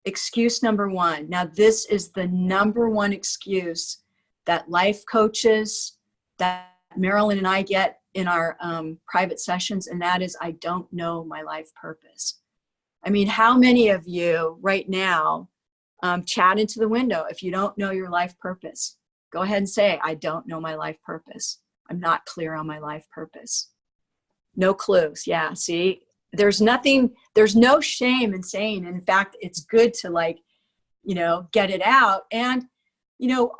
excuse number one. Now, this is the number one excuse that life coaches, that Marilyn and I get in our private sessions, and that is, I don't know my life purpose. I mean, how many of you right now chat into the window if you don't know your life purpose? Go ahead and say, I don't know my life purpose. I'm not clear on my life purpose. No clues. Yeah, see, there's no shame in saying, in fact, it's good to get it out. And,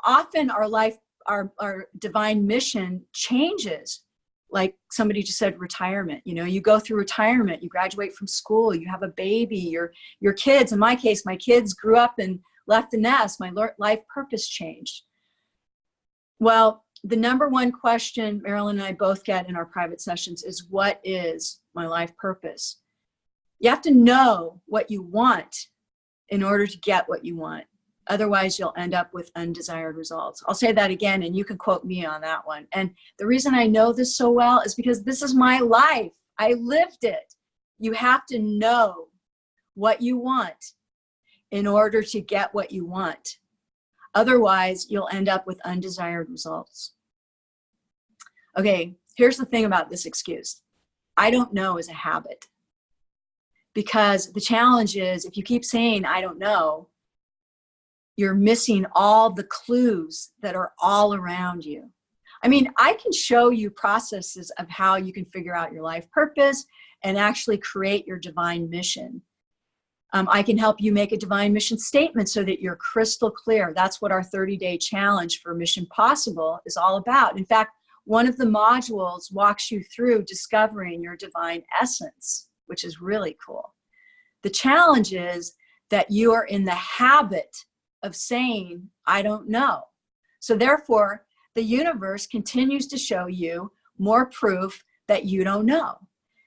often our divine mission changes. Like somebody just said, retirement. You go through retirement, you graduate from school, you have a baby, your kids. In my case, my kids grew up and left the nest, my life purpose changed. Well, the number one question Marilyn and I both get in our private sessions is, what is my life purpose? You have to know what you want in order to get what you want. Otherwise, you'll end up with undesired results. I'll say that again, and you can quote me on that one. And the reason I know this so well is because this is my life. I lived it. You have to know what you want in order to get what you want. Otherwise, you'll end up with undesired results. Okay, here's the thing about this excuse. I don't know is a habit. Because the challenge is, if you keep saying, I don't know, you're missing all the clues that are all around you. I mean, I can show you processes of how you can figure out your life purpose and actually create your divine mission. I can help you make a divine mission statement so that you're crystal clear. That's what our 30-day challenge for Mission Possible is all about. In fact, one of the modules walks you through discovering your divine essence, which is really cool. The challenge is that you are in the habit of saying, I don't know. So therefore, the universe continues to show you more proof that you don't know.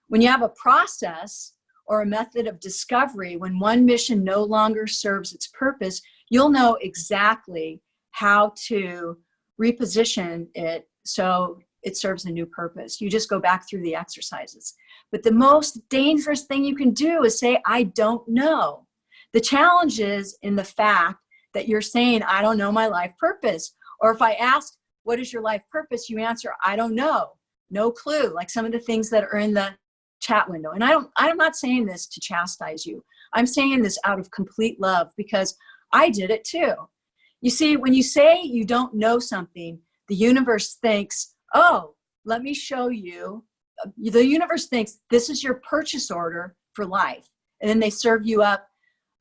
When you have a process or a method of discovery, when one mission no longer serves its purpose, you'll know exactly how to reposition it so it serves a new purpose. You just go back through the exercises. But the most dangerous thing you can do is say, I don't know. The challenge is in the fact that you're saying, I don't know my life purpose. Or if I ask, what is your life purpose? You answer, I don't know. No clue. Like some of the things that are in the chat window. And I'm not saying this to chastise you. I'm saying this out of complete love because I did it too. You see, when you say you don't know something, the universe thinks, oh, let me show you. The universe thinks this is your purchase order for life. And then they serve you up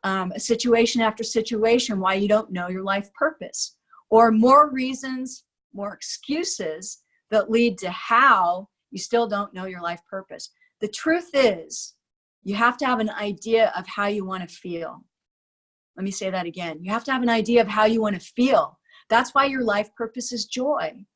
a situation after situation why you don't know your life purpose. Or more reasons, more excuses that lead to how you still don't know your life purpose. The truth is, you have to have an idea of how you want to feel. Let me say that again. You have to have an idea of how you want to feel. That's why your life purpose is joy.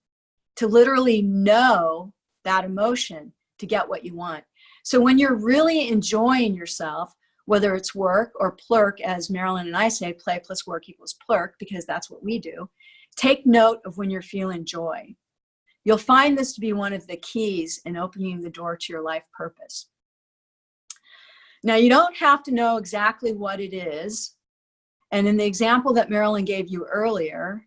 To literally know that emotion to get what you want. So when you're really enjoying yourself, whether it's work or plurk, as Marilyn and I say, play plus work equals plurk, because that's what we do, take note of when you're feeling joy. You'll find this to be one of the keys in opening the door to your life purpose. Now, you don't have to know exactly what it is. And in the example that Marilyn gave you earlier,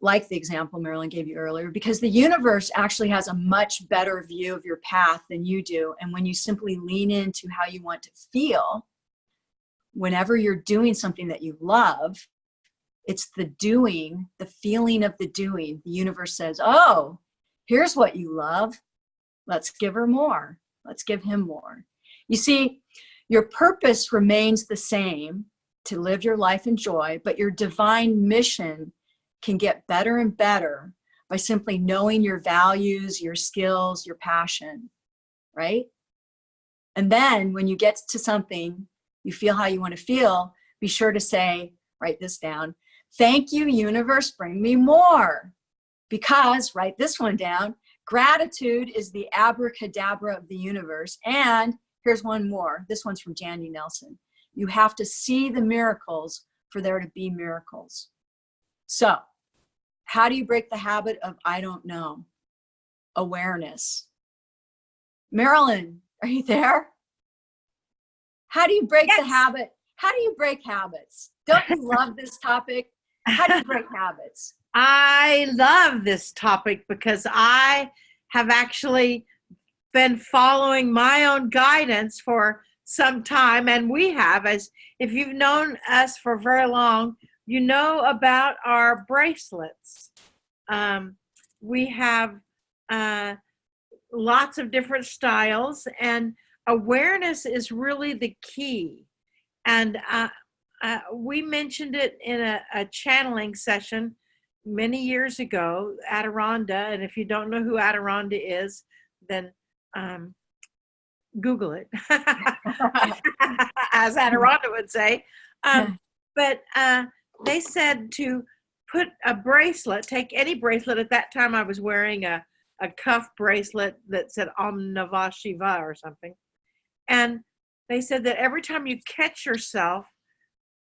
like the example Marilyn gave you earlier, because the universe actually has a much better view of your path than you do. And when you simply lean into how you want to feel, whenever you're doing something that you love, it's the doing, the feeling of the doing. The universe says, oh, here's what you love. Let's give her more. Let's give him more. You see, your purpose remains the same, to live your life in joy, but your divine mission can get better and better by simply knowing your values, your skills, your passion, right? And then when you get to something, you feel how you want to feel, be sure to say, write this down, thank you, universe, bring me more. Because, write this one down, gratitude is the abracadabra of the universe. And here's one more. This one's from Jandy Nelson. You have to see the miracles for there to be miracles. So, how do you break the habit of I don't know? Awareness. Marilyn, are you there? How do you break the habit? How do you break habits? Don't you love this topic? How do you break habits? I love this topic because I have actually been following my own guidance for some time, and we have, as if you've known us for very long, you know about our bracelets. We have lots of different styles, and awareness is really the key. And we mentioned it in a channeling session many years ago, Adironda. And if you don't know who Adironda is, then Google it, as Adironda would say. but they said to put a bracelet, take any bracelet. At that time I was wearing a cuff bracelet that said Om Namah Shiva or something. And they said that every time you catch yourself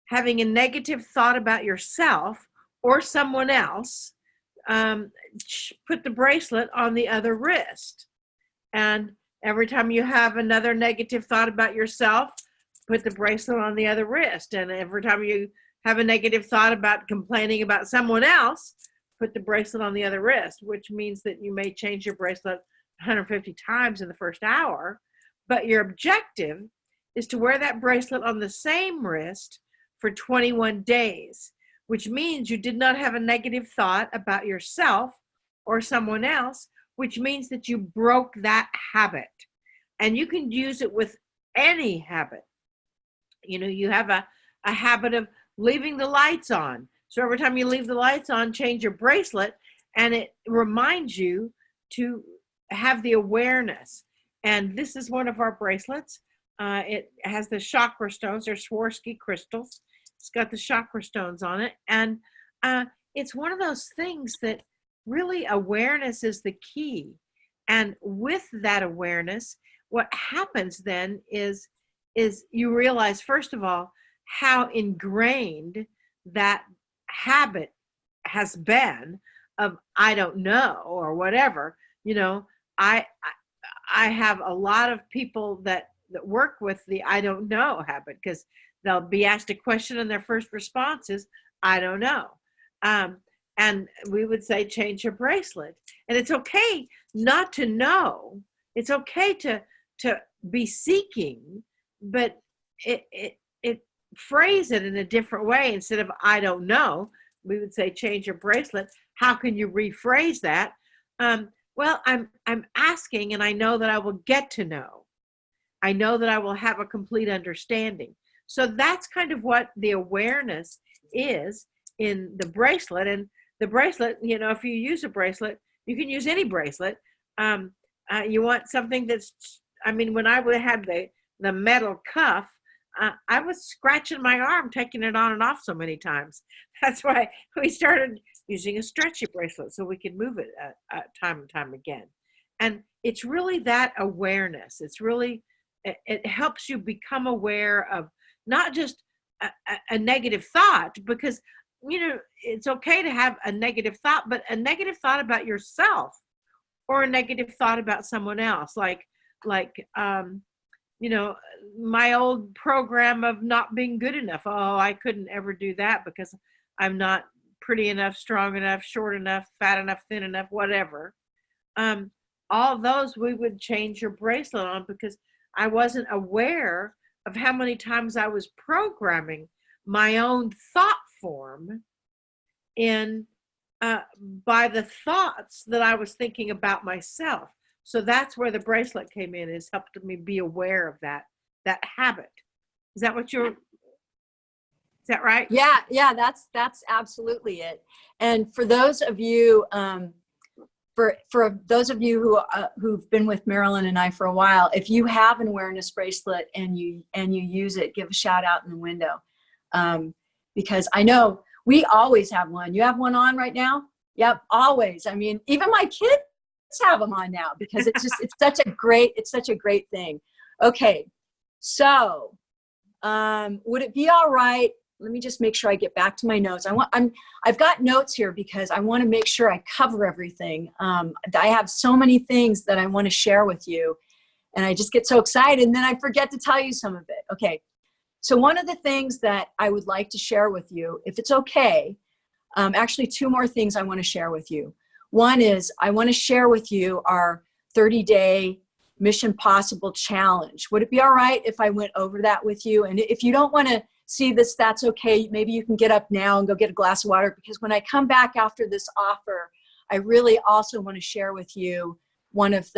having a negative thought about yourself or someone else, put the bracelet on the other wrist. And every time you have another negative thought about yourself, put the bracelet on the other wrist. And every time you have a negative thought about complaining about someone else, put the bracelet on the other wrist, which means that you may change your bracelet 150 times in the first hour, but your objective is to wear that bracelet on the same wrist for 21 days, which means you did not have a negative thought about yourself or someone else, which means that you broke that habit. And you can use it with any habit. You know, you have a habit of leaving the lights on. So every time you leave the lights on, change your bracelet, and it reminds you to have the awareness. And this is one of our bracelets. It has the chakra stones. They're Swarovski crystals. It's got the chakra stones on it. And it's one of those things that really awareness is the key. And with that awareness, what happens then is you realize, first of all, how ingrained that habit has been of I don't know or whatever. You know, I have a lot of people that work with the I don't know habit, because they'll be asked a question and their first response is I don't know. And we would say change your bracelet. And it's okay not to know. It's okay to be seeking, but it phrase it in a different way. Instead of I don't know, we would say change your bracelet. How can you rephrase that? Well, I'm asking, and I know that I will get to know. I know that I will have a complete understanding. So that's kind of what the awareness is in the bracelet. And the bracelet, you know, if you use a bracelet, you can use any bracelet. You want something that's, I mean, when I had the metal cuff, I was scratching my arm, taking it on and off so many times. That's why we started using a stretchy bracelet so we could move it time and time again. And it's really that awareness. It's really, it helps you become aware of not just a negative thought, because, you know, it's okay to have a negative thought, but a negative thought about yourself or a negative thought about someone else. Like, you know, my old program of not being good enough. Oh, I couldn't ever do that because I'm not pretty enough, strong enough, short enough, fat enough, thin enough, whatever. All those we would change your bracelet on, because I wasn't aware of how many times I was programming my own thought form in by the thoughts that I was thinking about myself. So that's where the bracelet came in, is helped me be aware of that habit. Is that what is that right? Yeah, that's absolutely it. And for those of you, for those of you who've been with Marilyn and I for a while, if you have an awareness bracelet and you use it, give a shout out in the window, because I know we always have one. You have one on right now? Yep, always. I mean, even my kids have them on now, because it's such a great thing. Okay, so would it be all right? Let me just make sure I get back to my notes. I've got notes here because I want to make sure I cover everything. I have so many things that I want to share with you, and I just get so excited, and then I forget to tell you some of it. Okay, so one of the things that I would like to share with you, if it's okay, actually two more things I want to share with you. One is I want to share with you our 30-day Mission Possible challenge. Would it be all right if I went over that with you? And if you don't want to see this, that's okay. Maybe you can get up now and go get a glass of water, because when I come back after this offer, I really also want to share with you one of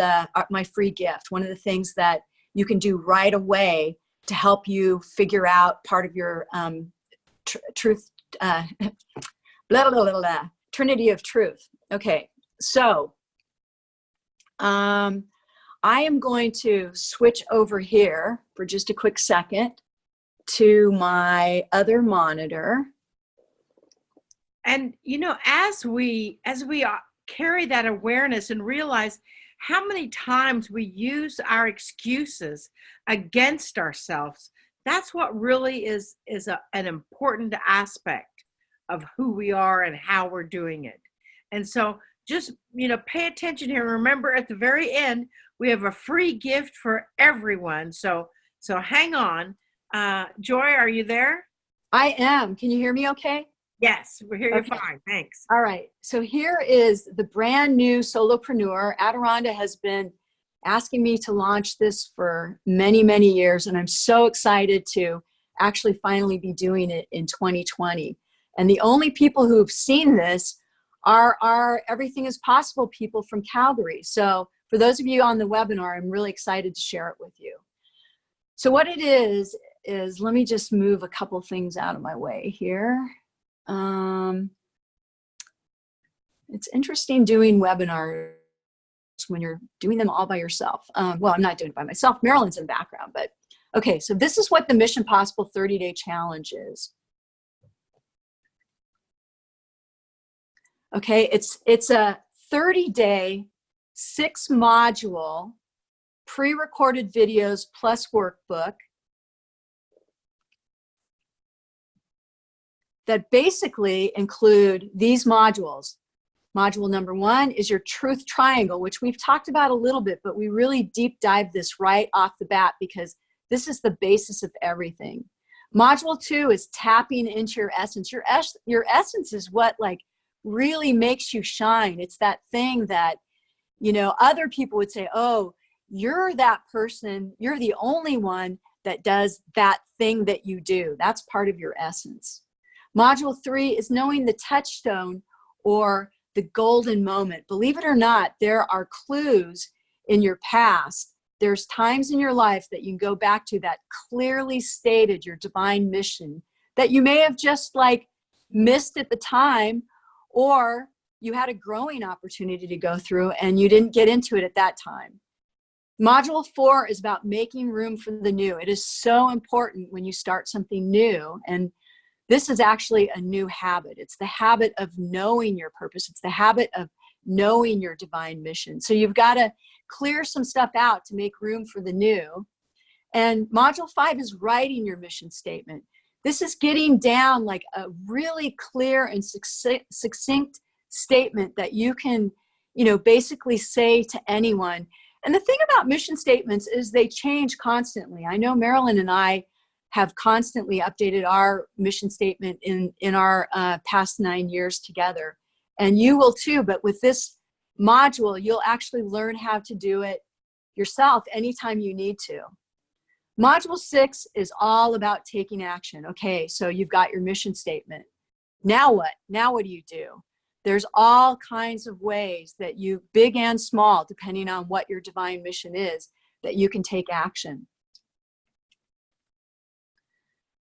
my free gift, one of the things that you can do right away to help you figure out part of your truth, Trinity of Truth. Okay, so I am going to switch over here for just a quick second. to my other monitor. And as we carry that awareness and realize how many times we use our excuses against ourselves, that's what really is an important aspect of who we are and how we're doing it. And so just, pay attention here. Remember, at the very end, we have a free gift for everyone. So hang on. Joy, are you there? I am. Can you hear me okay? Yes, we're here. Okay. You're fine. Thanks. All right. So here is the brand new solopreneur. Adironda has been asking me to launch this for many, many years, and I'm so excited to actually finally be doing it in 2020. And the only people who've seen this are our Everything is Possible people from Calgary. So for those of you on the webinar, I'm really excited to share it with you. So what it is let me just move a couple things out of my way here. It's interesting doing webinars when you're doing them all by yourself. Well, I'm not doing it by myself. Marilyn's in the background, but okay. So this is what the Mission Possible 30-day challenge is. Okay, it's a 30-day, 6-module, pre-recorded videos plus workbook that basically include these modules. Module number 1 is your truth triangle, which we've talked about a little bit, but we really deep dive this right off the bat because this is the basis of everything. Module 2 is tapping into your essence. Your essence is what really makes you shine. It's that thing that, other people would say, oh, you're that person. You're the only one that does that thing that you do. That's part of your essence. Module 3 is knowing the touchstone or the golden moment. Believe it or not, there are clues in your past. There's times in your life that you can go back to that clearly stated your divine mission that you may have just missed at the time, or you had a growing opportunity to go through and you didn't get into it at that time. Module 4 is about making room for the new. It is so important when you start something new, and this is actually a new habit. It's the habit of knowing your purpose. It's the habit of knowing your divine mission. So you've got to clear some stuff out to make room for the new. And module 5 is writing your mission statement. This is getting down a really clear and succinct statement that you can, basically say to anyone. And the thing about mission statements is they change constantly. I know Marilyn and I have constantly updated our mission statement in our past 9 years together. And you will too, but with this module, you'll actually learn how to do it yourself anytime you need to. Module 6 is all about taking action. Okay, so you've got your mission statement. Now what? Now what do you do? There's all kinds of ways that you, big and small, depending on what your divine mission is, that you can take action.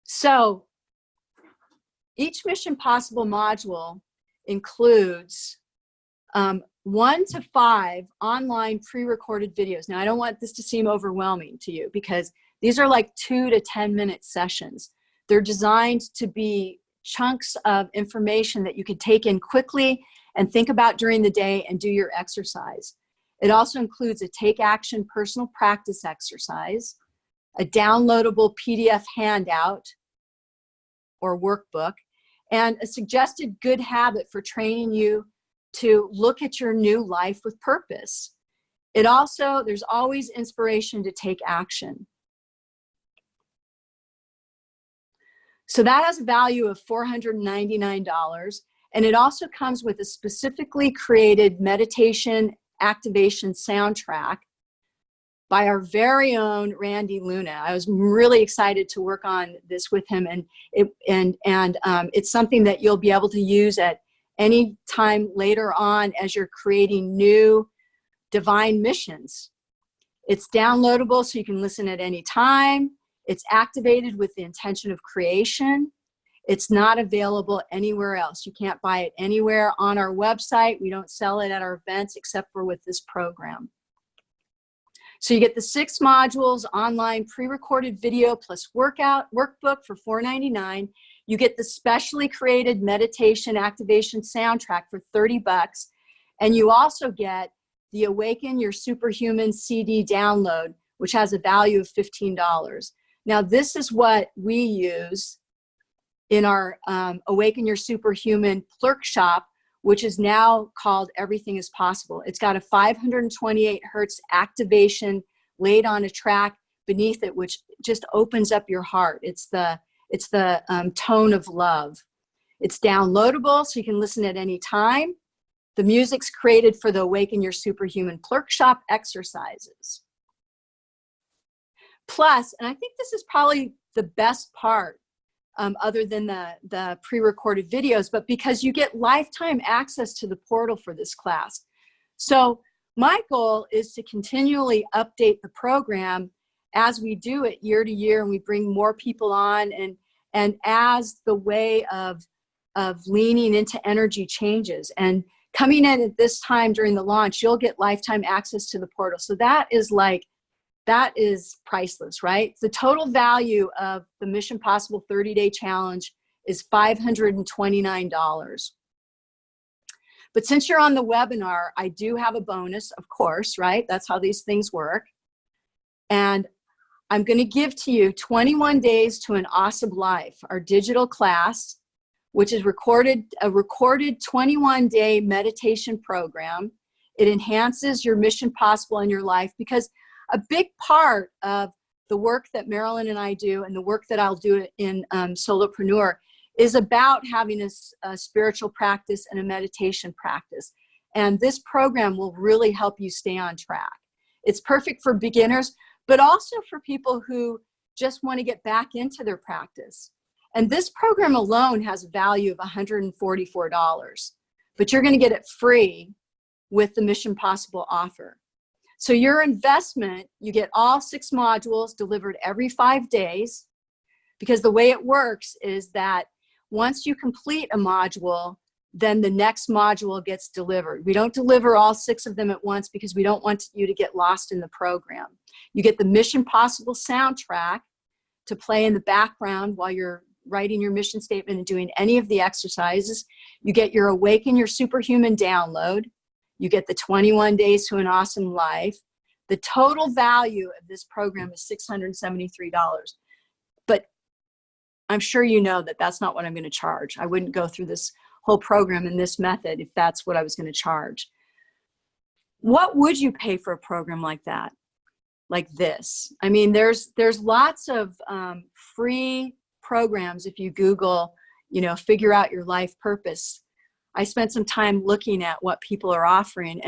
So each Mission Possible module includes 1 to 5 online pre-recorded videos. Now, I don't want this to seem overwhelming to you because these are 2 to 10 minute sessions. They're designed to be chunks of information that you can take in quickly and think about during the day and do your exercise. It also includes a take action personal practice exercise, a downloadable PDF handout or workbook, and a suggested good habit for training you to look at your new life with purpose. There's always inspiration to take action. So that has a value of $499, and it also comes with a specifically created meditation activation soundtrack by our very own Randy Luna. I was really excited to work on this with him, and it's something that you'll be able to use at any time later on as you're creating new divine missions. It's downloadable so you can listen at any time. It's activated with the intention of creation. It's not available anywhere else. You can't buy it anywhere on our website. We don't sell it at our events except for with this program. So you get the 6 modules, online pre-recorded video plus workbook for $4.99. You get the specially created meditation activation soundtrack for $30. And you also get the Awaken Your Superhuman CD download, which has a value of $15. Now, this is what we use in our Awaken Your Superhuman clerk shop, which is now called Everything is Possible. It's got a 528 hertz activation laid on a track beneath it, which just opens up your heart. It's the tone of love. It's downloadable, so you can listen at any time. The music's created for the Awaken Your Superhuman clerk shop exercises. Plus, and I think this is probably the best part, other than the pre-recorded videos, but because you get lifetime access to the portal for this class. So my goal is to continually update the program as we do it year to year, and we bring more people on, and as the way of leaning into energy changes. And coming in at this time during the launch, you'll get lifetime access to the portal. So that is priceless, right? The total value of the Mission Possible 30-day challenge is $529. But since you're on the webinar, I do have a bonus, of course, right? That's how these things work. And I'm going to give to you 21 Days to an Awesome Life, our digital class, which is a recorded 21-day meditation program. It enhances your Mission Possible in your life, because a big part of the work that Marilyn and I do, and the work that I'll do in Solopreneur, is about having a spiritual practice and a meditation practice. And this program will really help you stay on track. It's perfect for beginners, but also for people who just want to get back into their practice. And this program alone has a value of $144, but you're going to get it free with the Mission Possible offer. So your investment, you get all 6 modules delivered every 5 days, because the way it works is that once you complete a module, then the next module gets delivered. We don't deliver all 6 of them at once because we don't want you to get lost in the program. You get the Mission Possible soundtrack to play in the background while you're writing your mission statement and doing any of the exercises. You get your Awaken Your Superhuman download. You get the 21 Days to an Awesome Life. The total value of this program is $673. But I'm sure you know that that's not what I'm going to charge. I wouldn't go through this whole program in this method if that's what I was going to charge. What would you pay for a program like that? Like this? I mean, there's lots of free programs if you Google, figure out your life purpose. I spent some time looking at what people are offering,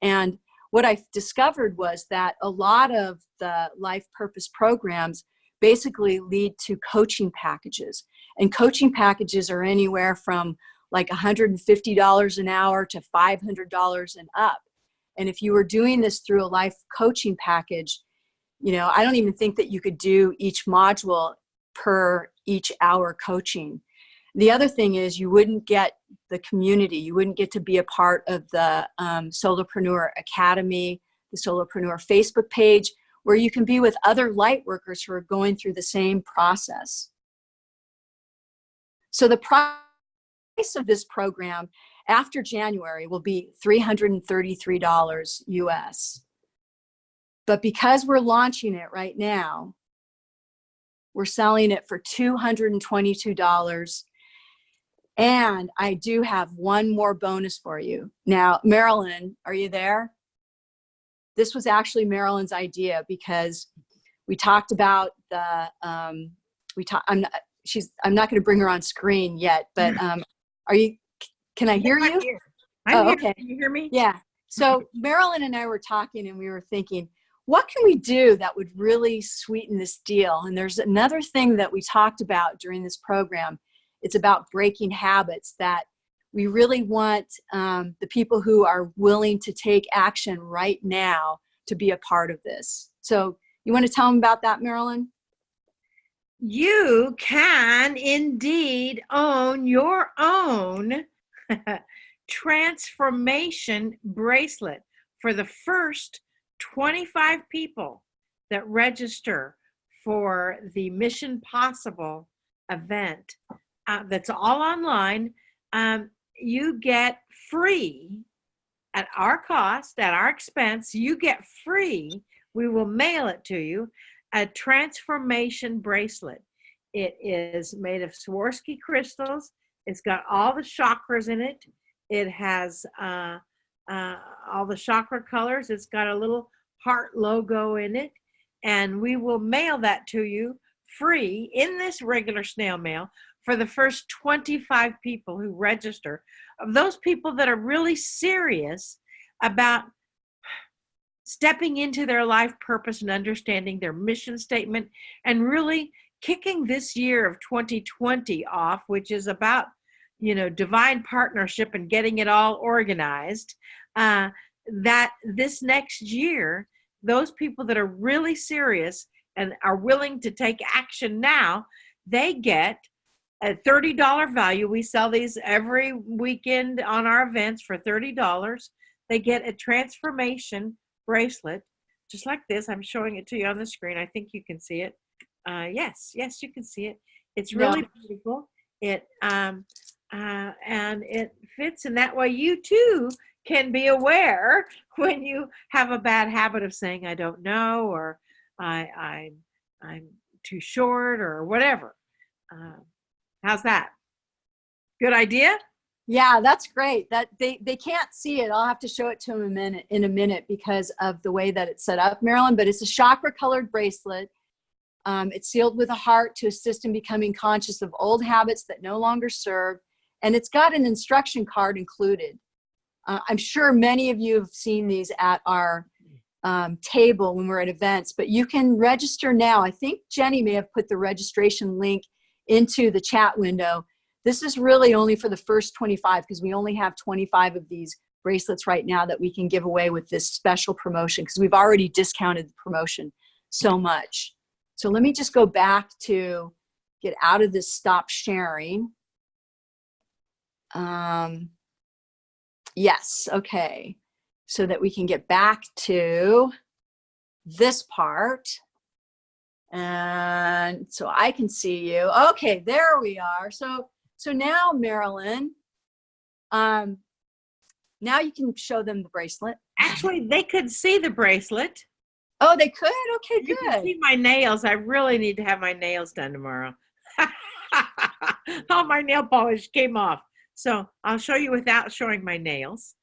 and what I discovered was that a lot of the life purpose programs basically lead to coaching packages, and coaching packages are anywhere from like $150 an hour to $500 and up. And if you were doing this through a life coaching package, I don't even think that you could do each module per each hour coaching. The other thing is you wouldn't get the community. You wouldn't get to be a part of the Solopreneur Academy, the Solopreneur Facebook page, where you can be with other light workers who are going through the same process. So the price of this program after January will be $333 US. But because we're launching it right now, we're selling it for $222. And I do have one more bonus for you. Now, Marilyn, are you there? This was actually Marilyn's idea, because we talked about the, I'm not going to bring her on screen yet, but can I hear you? I'm here. Okay. Can you hear me? Yeah. So Marilyn and I were talking, and we were thinking, what can we do that would really sweeten this deal? And there's another thing that we talked about during this program. It's about breaking habits, that we really want the people who are willing to take action right now to be a part of this. So you want to tell them about that, Marilyn? You can indeed own your own transformation bracelet for the first 25 people that register for the Mission Possible event, that's all online, you get free, at our cost, at our expense, you get free, we will mail it to you, a transformation bracelet. It is made of Swarovski crystals. It's got all the chakras in it. It has all the chakra colors. It's got a little heart logo in it. And we will mail that to you free in this regular snail mail for the first 25 people who register. Of those people that are really serious about stepping into their life purpose and understanding their mission statement and really kicking this year of 2020 off, which is about, divine partnership and getting it all organized, that this next year, those people that are really serious and are willing to take action now, they get a $30 value. We sell these every weekend on our events for $30. They get a transformation bracelet, just like this. I'm showing it to you on the screen. I think you can see it. Yes, you can see it. It's really beautiful. It and it fits, and that way you too can be aware when you have a bad habit of saying I don't know, or I'm too short, or whatever. How's that? Good idea? Yeah, that's great. That they can't see it. I'll have to show it to them in a minute because of the way that it's set up, Marilyn. But it's a chakra colored bracelet. It's sealed with a heart to assist in becoming conscious of old habits that no longer serve. And it's got an instruction card included. I'm sure many of you have seen these at our table when we're at events, but you can register now. I think Jenny may have put the registration link into the chat window. This is really only for the first 25 because we only have 25 of these bracelets right now that we can give away with this special promotion because we've already discounted the promotion so much. So let me just go back to get out of this stop sharing. Yes, okay. So that we can get back to this part. And so I can see you. Okay, there we are. So now, Marilyn, now you can show them the bracelet. Actually, they could see the bracelet. Oh, they could? Okay, good. You can see my nails. I really need to have my nails done tomorrow. All my nail polish came off. So I'll show you without showing my nails.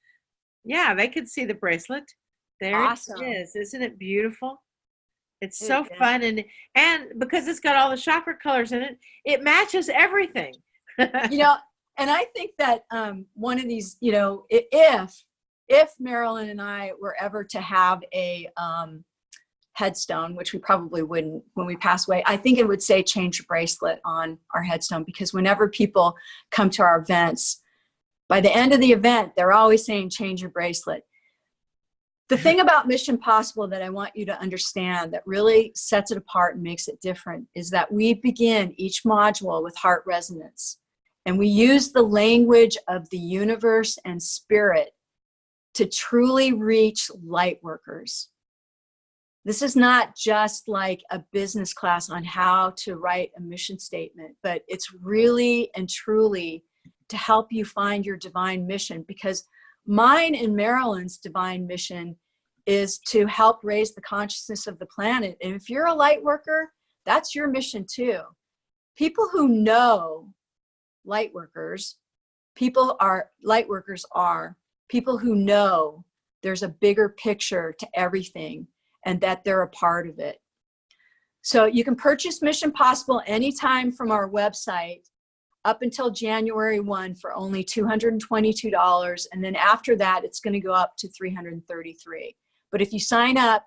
Yeah, they could see the bracelet. There Awesome. it is. Isn't it beautiful? It's so fun. And because it's got all the chakra colors in it, it matches everything. And I think that one of these, if Marilyn and I were ever to have a headstone, which we probably wouldn't when we pass away, I think it would say change your bracelet on our headstone, because whenever people come to our events, by the end of the event, they're always saying change your bracelet. The thing about Mission Possible that I want you to understand that really sets it apart and makes it different is that we begin each module with heart resonance, and we use the language of the universe and spirit to truly reach light workers. This is not just like a business class on how to write a mission statement, but it's really and truly to help you find your divine mission, because mine and Marilyn's divine mission is to help raise the consciousness of the planet. And if you're a light worker, that's your mission too. People who know light workers, light workers are people who know there's a bigger picture to everything and that they're a part of it. So you can purchase Mission Possible anytime from our website up until January 1 for only $222. And then after that, it's going to go up to $333. But if you sign up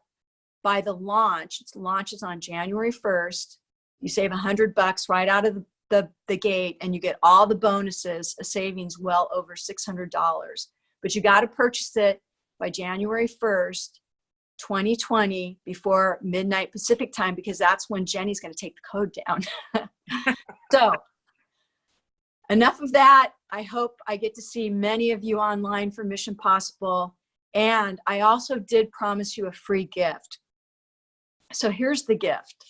by the launch, it launches on January 1st, you save $100 right out of the gate, and you get all the bonuses, a savings well over $600. But you got to purchase it by January 1st, 2020, before midnight Pacific time, because that's when Jenny's going to take the code down. So enough of that. I hope I get to see many of you online for Mission Possible. And I also did promise you a free gift. So here's the gift.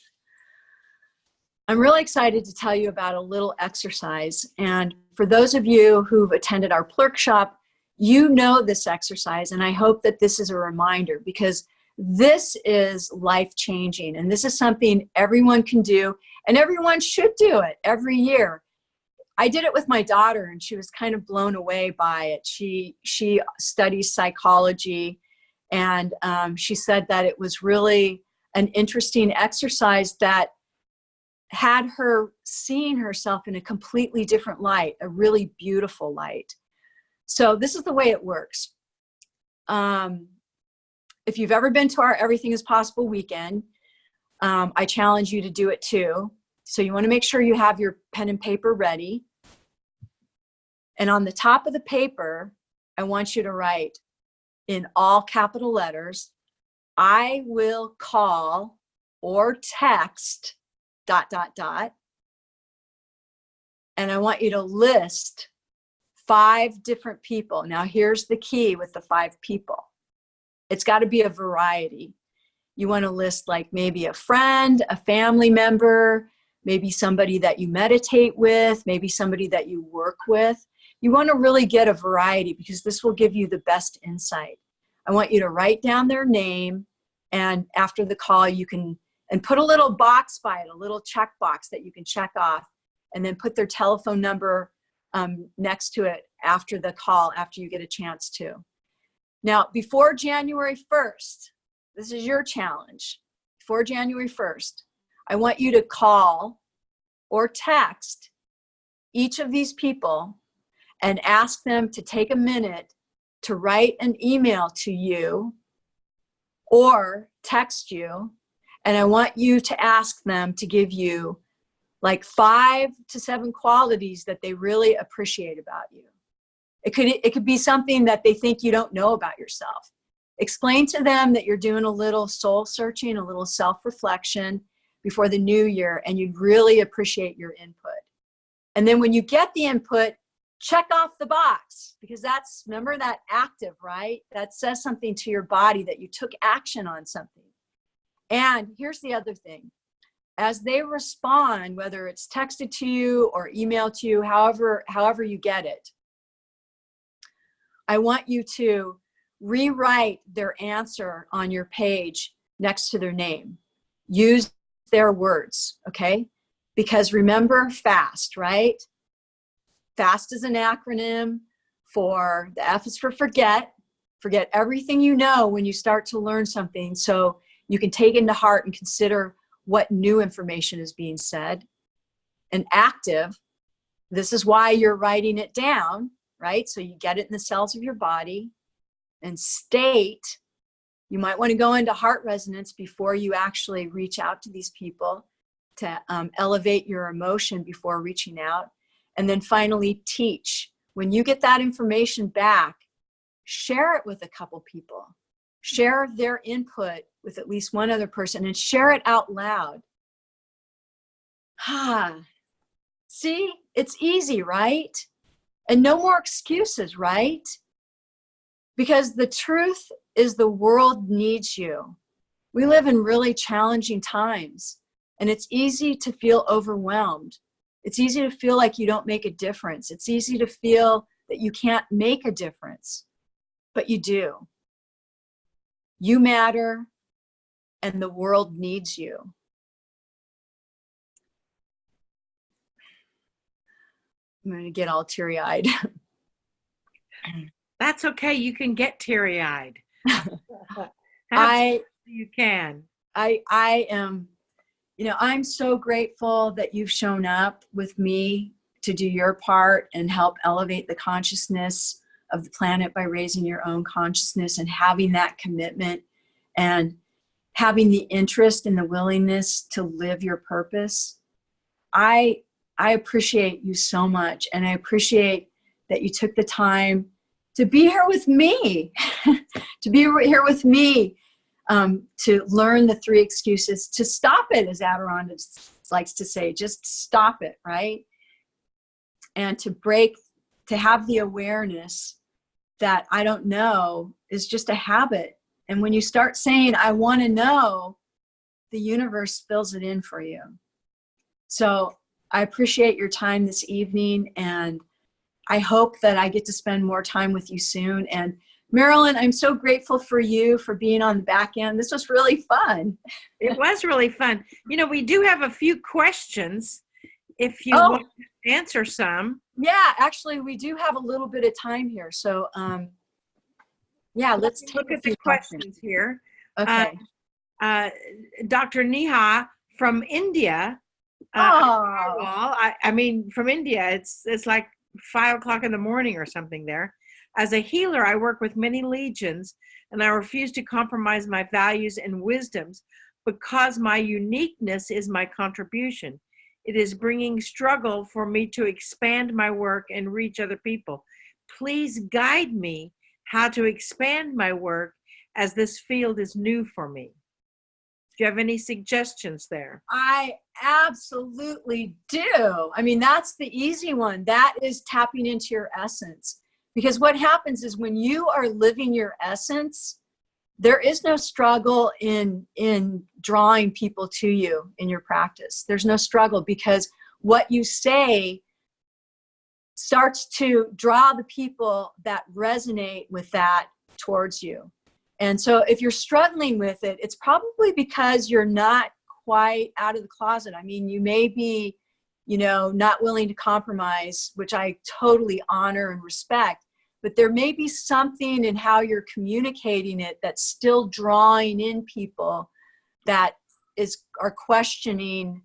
I'm really excited to tell you about a little exercise. And for those of you who've attended our Plurk shop, you know this exercise. And I hope that this is a reminder, because this is life-changing. And this is something everyone can do, and everyone should do it every year. I did it with my daughter, and she was kind of blown away by it. She studies psychology, and she said that it was really an interesting exercise that had her seeing herself in a completely different light, a really beautiful light. So this is the way it works. If you've ever been to our Everything is Possible weekend, I challenge you to do it too. So you want to make sure you have your pen and paper ready. And on the top of the paper, I want you to write in all capital letters, I will call or text ... And I want you to list 5 different people. Now here's the key with the 5 people. It's got to be a variety. You want to list like maybe a friend, a family member, maybe somebody that you meditate with, maybe somebody that you work with. You want to really get a variety, because this will give you the best insight. I want you to write down their name, and after the call you can, and put a little box by it, a little check box that you can check off, and then put their telephone number next to it after the call, after you get a chance to. Now, before January 1st, this is your challenge. Before January 1st, I want you to call or text each of these people and ask them to take a minute to write an email to you or text you. And I want you to ask them to give you like 5 to 7 qualities that they really appreciate about you. It could be something that they think you don't know about yourself. Explain to them that you're doing a little soul searching, a little self-reflection before the new year, and you'd really appreciate your input. And then when you get the input, check off the box, because that's, remember that active, right? That says something to your body that you took action on something. And here's the other thing. As they respond, whether it's texted to you or emailed to you, however you get it, I want you to rewrite their answer on your page next to their name. Use their words, okay? Because remember FAST, right? FAST is an acronym for, the F is for forget. Forget everything you know when you start to learn something, so you can take into heart and consider what new information is being said. And active, this is why you're writing it down, right? So you get it in the cells of your body. And state, you might want to go into heart resonance before you actually reach out to these people to elevate your emotion before reaching out. And then finally, teach. When you get that information back, share it with a couple people. Share their input with at least one other person, and share it out loud. See, it's easy, right? And no more excuses, right? Because the truth is the world needs you. We live in really challenging times, and it's easy to feel overwhelmed. It's easy to feel like you don't make a difference. It's easy to feel that you can't make a difference, but you do. You matter, and the world needs you. I'm going to get all teary-eyed. That's okay. You can get teary-eyed. You can. I am, I'm so grateful that you've shown up with me to do your part and help elevate the consciousness of the planet by raising your own consciousness and having that commitment and having the interest and the willingness to live your purpose. I appreciate you so much, and I appreciate that you took the time to be here with me, to be here with me, to learn the 3 excuses, to stop it, as Adirondack likes to say, just stop it, right? And to have the awareness that I don't know is just a habit. And when you start saying, I want to know, the universe fills it in for you. So I appreciate your time this evening, and I hope that I get to spend more time with you soon. And Marilyn, I'm so grateful for you for being on the back end. This was really fun. It was really fun. You know, we do have a few questions if you want to answer some. Yeah, actually, we do have a little bit of time here. So, yeah, let's take look a at few the questions here. Okay. Dr. Neha from India. I mean, from India, it's like 5 o'clock in the morning or something there. As a healer, I work with many legions, and I refuse to compromise my values and wisdoms because my uniqueness is my contribution. It is bringing struggle for me to expand my work and reach other people. Please guide me how to expand my work as this field is new for me. Do you have any suggestions there? I absolutely do. I mean, that's the easy one. That is tapping into your essence. Because what happens is when you are living your essence, there is no struggle in drawing people to you in your practice. There's no struggle because what you say starts to draw the people that resonate with that towards you. And so if you're struggling with it, it's probably because you're not quite out of the closet. I mean, you may be, not willing to compromise, which I totally honor and respect, but there may be something in how you're communicating it that's still drawing in people that are questioning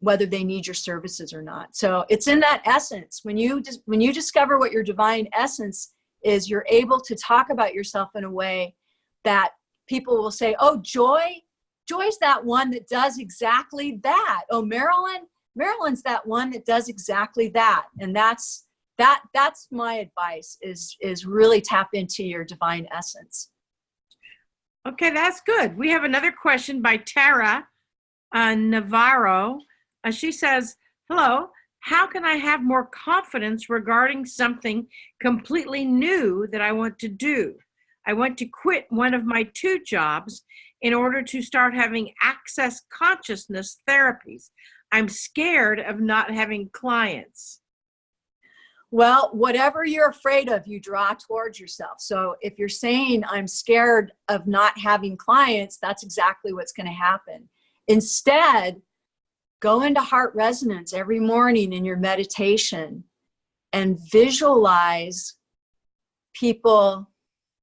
whether they need your services or not. So it's in that essence. When you discover what your divine essence is, you're able to talk about yourself in a way that people will say, oh, Joy's that one that does exactly that. Oh, Marilyn's that one that does exactly that. And that's my advice is really tap into your divine essence. Okay, that's good. We have another question by Tara Navarro. She says, hello, how can I have more confidence regarding something completely new that I want to do? I want to quit one of my 2 jobs in order to start having access consciousness therapies. I'm scared of not having clients. Well, whatever you're afraid of, you draw towards yourself. So if you're saying, I'm scared of not having clients, that's exactly what's going to happen. Instead, go into heart resonance every morning in your meditation and visualize people,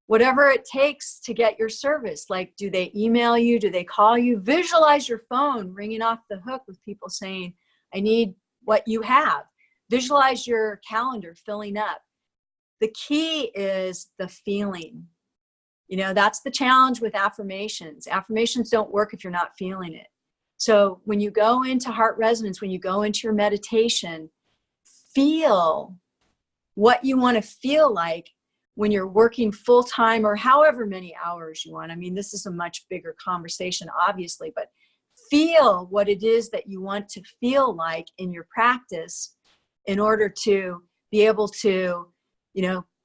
whatever it takes to get your service. Like, do they email you? Do they call you? Visualize your phone ringing off the hook with people saying, I need what you have. Visualize your calendar filling up. The key is the feeling. That's the challenge with affirmations. Affirmations don't work if you're not feeling it. So when you go into heart resonance, when you go into your meditation, feel what you want to feel like when you're working full time or however many hours you want. I mean, this is a much bigger conversation, obviously, but feel what it is that you want to feel like in your practice in order to be able to,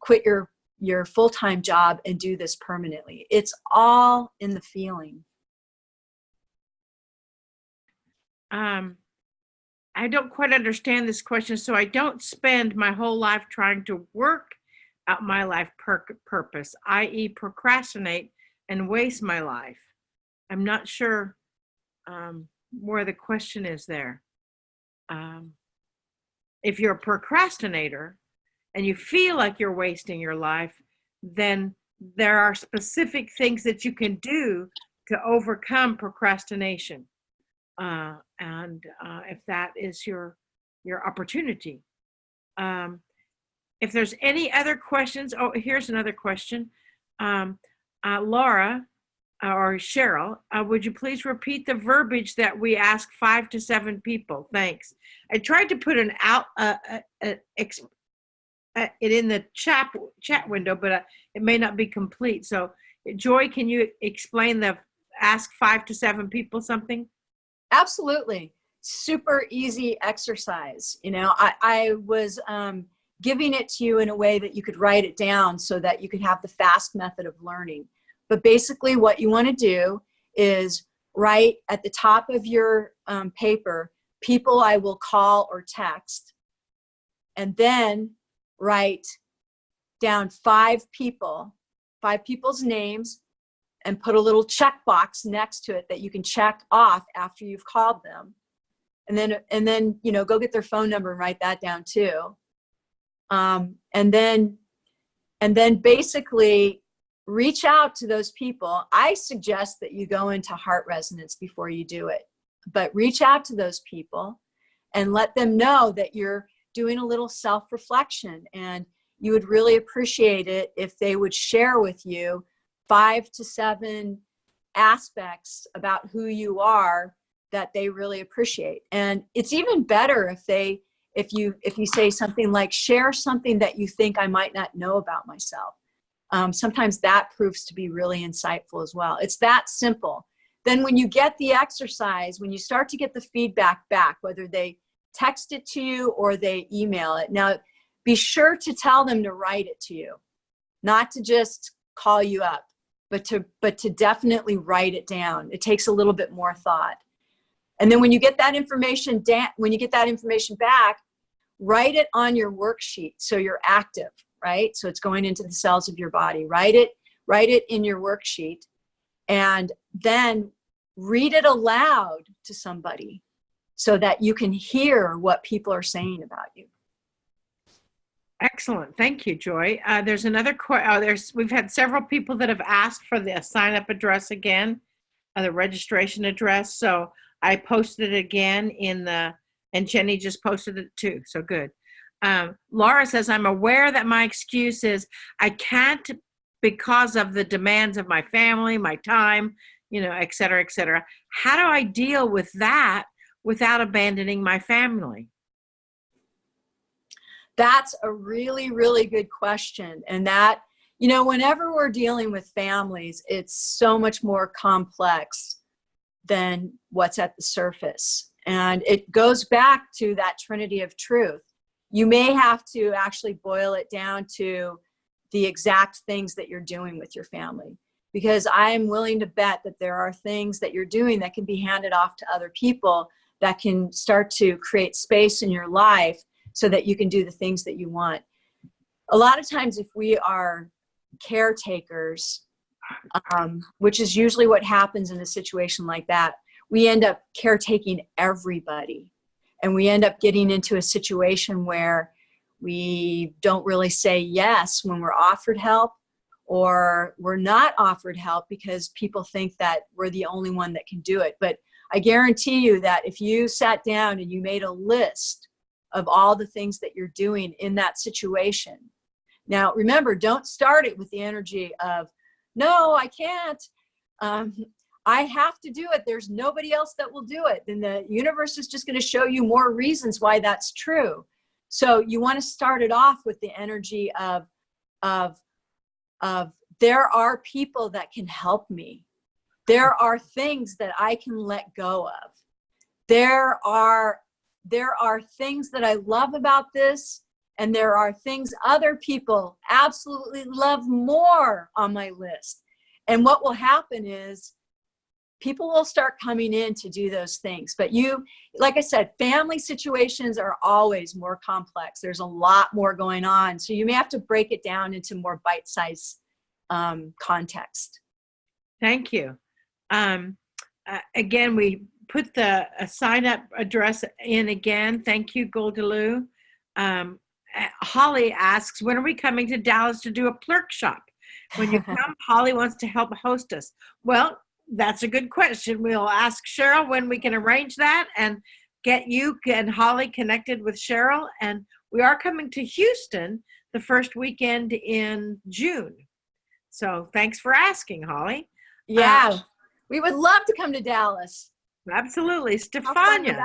quit your full-time job and do this permanently. It's all in the feeling. I don't quite understand this question. So I don't spend my whole life trying to work out my life purpose, i.e. procrastinate and waste my life. I'm not sure where the question is there. If you're a procrastinator and you feel like you're wasting your life, then there are specific things that you can do to overcome procrastination. And if that is your opportunity. If there's any other questions, here's another question. Laura or Cheryl, would you please repeat the verbiage that we ask 5 to 7 people? Thanks. I tried to put it in the chat window, but it may not be complete. So Joy, can you explain the ask 5 to 7 people something? Absolutely. Super easy exercise. I was giving it to you in a way that you could write it down so that you could have the fast method of learning. But basically what you want to do is write at the top of your paper, people I will call or text, and then write down 5 people's names, and put a little checkbox next to it that you can check off after you've called them. And then, you know, go get their phone number and write that down too. And then basically reach out to those people. I suggest that you go into heart resonance before you do it, but reach out to those people and let them know that you're doing a little self-reflection, and you would really appreciate it if they would share with you 5 to 7 aspects about who you are that they really appreciate. And it's even better if you say something like, share something that you think I might not know about myself. Sometimes that proves to be really insightful as well. It's that simple. Then when you get the exercise, when you start to get the feedback back, whether they text it to you or they email it, now be sure to tell them to write it to you, not to just call you up, but to definitely write it down. It takes a little bit more thought. And then when you get that information back, write it on your worksheet so you're active, right? So it's going into the cells of your body. Write it in your worksheet, and then read it aloud to somebody so that you can hear what people are saying about you. Excellent. Thank you, Joy. There's another we've had several people that have asked for the sign up address again, the registration address. So I posted it again and Jenny just posted it too. So good. Laura says, I'm aware that my excuse is I can't because of the demands of my family, my time, you know, et cetera, et cetera. How do I deal with that without abandoning my family? That's a really, really good question. And that, you know, whenever we're dealing with families, it's so much more complex than what's at the surface. And it goes back to that trinity of truth. You may have to actually boil it down to the exact things that you're doing with your family, because I am willing to bet that there are things that you're doing that can be handed off to other people that can start to create space in your life so that you can do the things that you want. A lot of times if we are caretakers, which is usually what happens in a situation like that, we end up caretaking everybody. And we end up getting into a situation where we don't really say yes when we're offered help, or we're not offered help because people think that we're the only one that can do it. But I guarantee you that if you sat down and you made a list of all the things that you're doing in that situation. Now, remember, don't start it with the energy of, no, I can't. I have to do it. There's nobody else that will do it. Then the universe is just going to show you more reasons why that's true. So you want to start it off with the energy of there are people that can help me. There are things that I can let go of. There are things that I love about this, and there are things other people absolutely love more on my list. And what will happen is people will start coming in to do those things. But you, like I said, family situations are always more complex. There's a lot more going on. So you may have to break it down into more bite-sized context. Thank you. Again, we put the sign-up address in again. Thank you, Goldaloo. Holly asks, when are we coming to Dallas to do a plurk shop? When you come, Holly wants to help host us. Well, that's a good question. We'll ask Cheryl when we can arrange that and get you and Holly connected with Cheryl. And we are coming to Houston the first weekend in June. So thanks for asking, Holly. Yeah, we would love to come to Dallas. Absolutely. Stefania,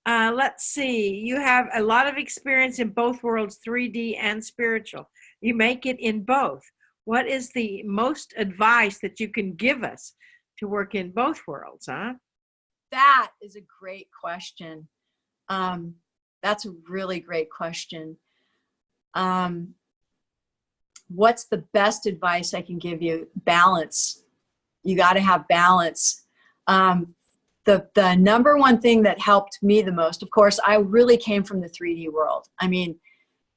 let's see. You have a lot of experience in both worlds, 3D and spiritual. You make it in both. What is the most advice that you can give us to work in both worlds, huh? That is a great question. That's a really great question. what's the best advice I can give you? Balance. You got to have balance. The number one thing that helped me the most, of course, I really came from the 3D world. I mean,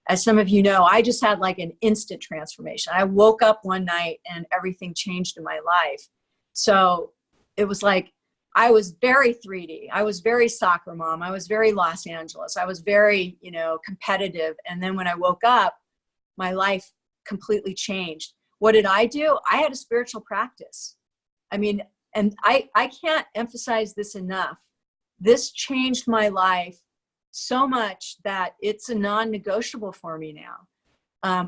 as some of you know, I just had like an instant transformation. I woke up one night and everything changed in my life. So it was like, I was very 3D. I was very soccer mom. I was very Los Angeles. I was very, competitive. And then when I woke up, my life completely changed. What did I do? I had a spiritual practice. I mean, and I can't emphasize this enough. This changed my life so much that it's a non-negotiable for me now.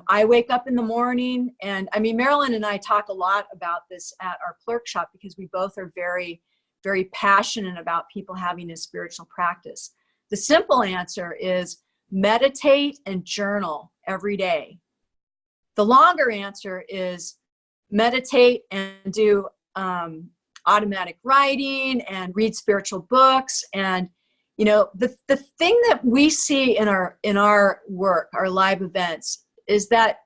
I wake up in the morning, and I mean, Marilyn and I talk a lot about this at our clerk shop because we both are very, very passionate about people having a spiritual practice. The simple answer is meditate and journal every day. The longer answer is meditate and do automatic writing and read spiritual books. And the thing that we see in our work, our live events, is that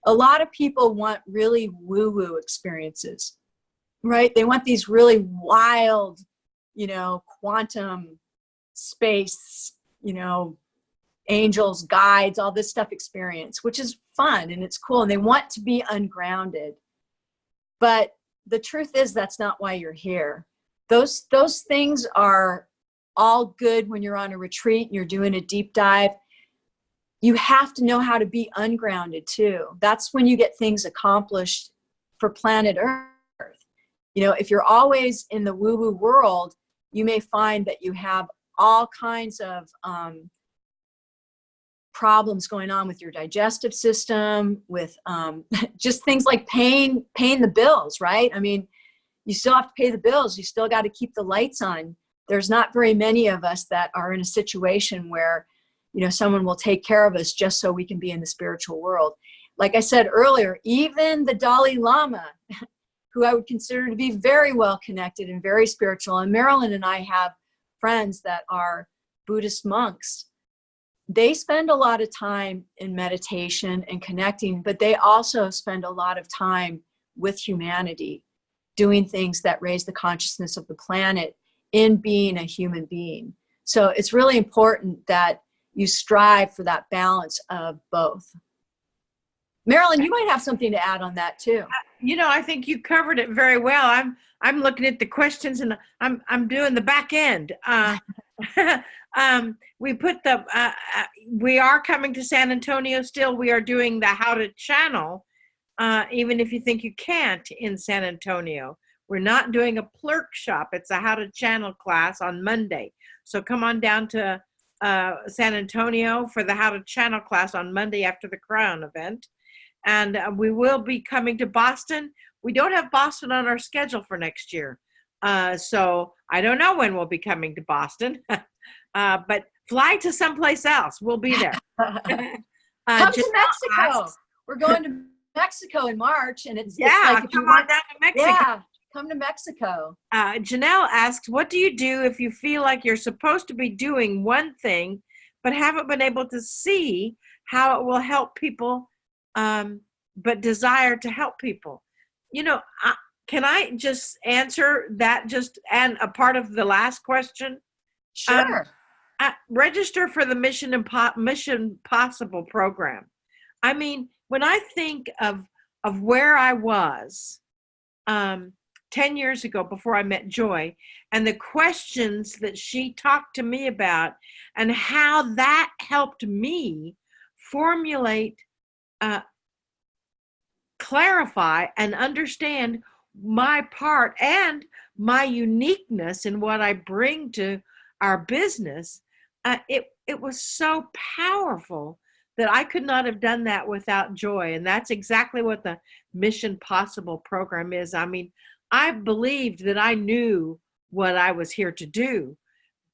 a lot of people want really woo-woo experiences, right? They want these really wild, quantum space, angels, guides, all this stuff experience, which is fun and it's cool. And they want to be ungrounded. But the truth is that's not why you're here. Those things are all good when you're on a retreat and you're doing a deep dive. You have to know how to be ungrounded too. That's when you get things accomplished for planet Earth. If you're always in the woo-woo world, you may find that you have all kinds of problems going on with your digestive system, with just things like paying the bills, right? I mean, you still have to pay the bills. You still got to keep the lights on. There's not very many of us that are in a situation where, someone will take care of us just so we can be in the spiritual world. Like I said earlier, even the Dalai Lama, who I would consider to be very well connected and very spiritual, and Marilyn and I have friends that are Buddhist monks. They spend a lot of time in meditation and connecting, but they also spend a lot of time with humanity, doing things that raise the consciousness of the planet in being a human being. So it's really important that you strive for that balance of both. Marilyn, you might have something to add on that too. I think you covered it very well. I'm looking at the questions and I'm doing the back end. We are coming to San Antonio still. We are doing the how to channel, even if you think you can't in San Antonio. We're not doing a clerk shop. It's a how to channel class on Monday. So come on down to San Antonio for the how to channel class on Monday after the Crown event. And we will be coming to Boston. We don't have Boston on our schedule for next year. So I don't know when we'll be coming to Boston. But fly to someplace else. We'll be there. Come to Mexico. We're going to Mexico in March, and it's like, come on down to Mexico. Yeah, come to Mexico. Janelle asks, what do you do if you feel like you're supposed to be doing one thing, but haven't been able to see how it will help people, but desire to help people? Can I just answer that and a part of the last question? Sure. Register for the Mission Possible program. I mean, when I think of where I was 10 years ago before I met Joy, and the questions that she talked to me about, and how that helped me formulate, clarify, and understand my part and my uniqueness in what I bring to our business, it was so powerful that I could not have done that without Joy. And that's exactly what the Mission Possible program is. I mean, I believed that I knew what I was here to do,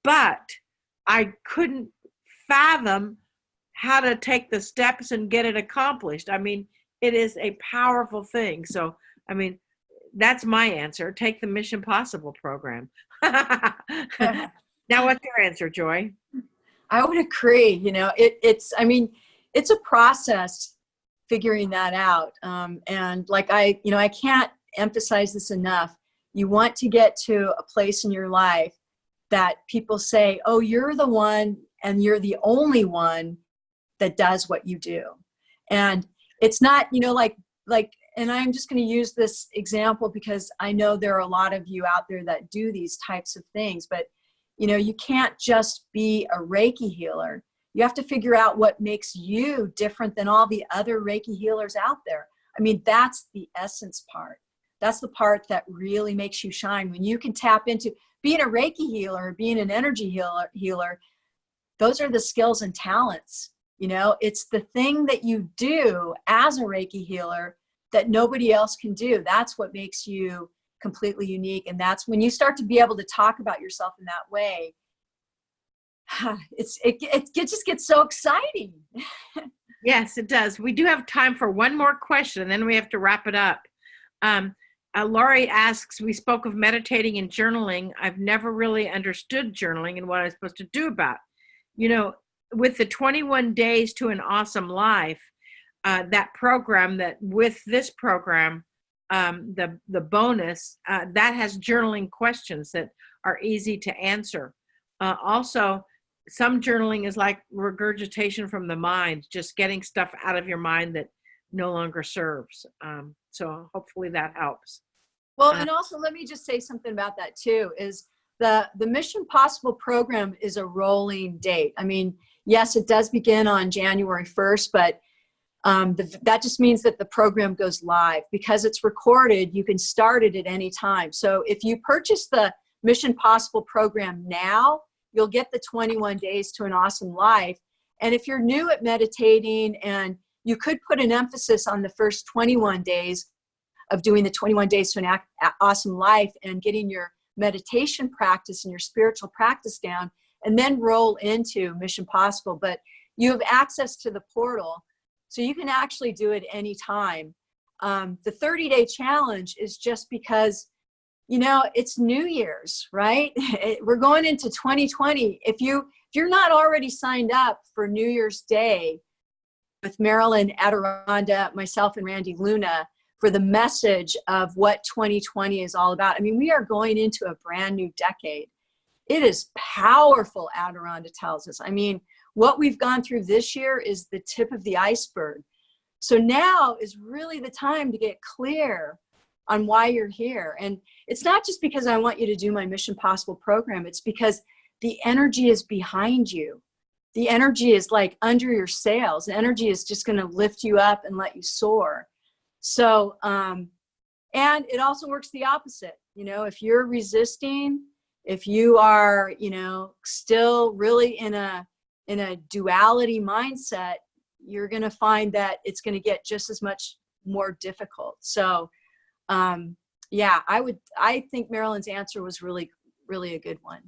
but I couldn't fathom how to take the steps and get it accomplished. I mean, it is a powerful thing. So, I mean, that's my answer. Take the Mission Possible program. Now, what's your answer, Joy? I would agree. I mean, it's a process figuring that out. And like I can't emphasize this enough. You want to get to a place in your life that people say, oh, you're the one and you're the only one that does what you do. And it's not, and I'm just going to use this example because I know there are a lot of you out there that do these types of things, but you can't just be a Reiki healer. You have to figure out what makes you different than all the other Reiki healers out there. I mean, that's the essence part. That's the part that really makes you shine. When you can tap into being a Reiki healer, being an energy healer, those are the skills and talents. It's the thing that you do as a Reiki healer that nobody else can do. That's what makes you completely unique. And that's when you start to be able to talk about yourself in that way. It just gets so exciting. Yes, it does. We do have time for one more question, and then we have to wrap it up. Laurie asks, we spoke of meditating and journaling. I've never really understood journaling and what I'm supposed to do about it. With the 21 days to an awesome life, that program, that with this program, the bonus, that has journaling questions that are easy to answer. Also, some journaling is like regurgitation from the mind, just getting stuff out of your mind that no longer serves. So hopefully that helps. Well, and also let me just say something about that too, is the Mission Possible program is a rolling date. I mean, yes, it does begin on January 1st, but that just means that the program goes live. Because it's recorded, you can start it at any time. So if you purchase the Mission Possible program now, you'll get the 21 days to an awesome life. And if you're new at meditating, and you could put an emphasis on the first 21 days of doing the 21 days to an awesome life and getting your meditation practice and your spiritual practice down, and then roll into Mission Possible. But you have access to the portal, so you can actually do it anytime. The 30-day challenge is just because, it's New Year's, right? We're going into 2020. If you're not already signed up for New Year's Day with Marilyn Adironda, myself, and Randy Luna for the message of what 2020 is all about. I mean, we are going into a brand new decade. It is powerful, Adironda tells us. I mean, what we've gone through this year is the tip of the iceberg. So now is really the time to get clear on why you're here. And it's not just because I want you to do my Mission Possible program. It's because the energy is behind you. The energy is like under your sails. The energy is just going to lift you up and let you soar. So, and it also works the opposite. If you're resisting, if you are, still really in a duality mindset, you're going to find that it's going to get just as much more difficult. So, I think Marilyn's answer was really, really a good one.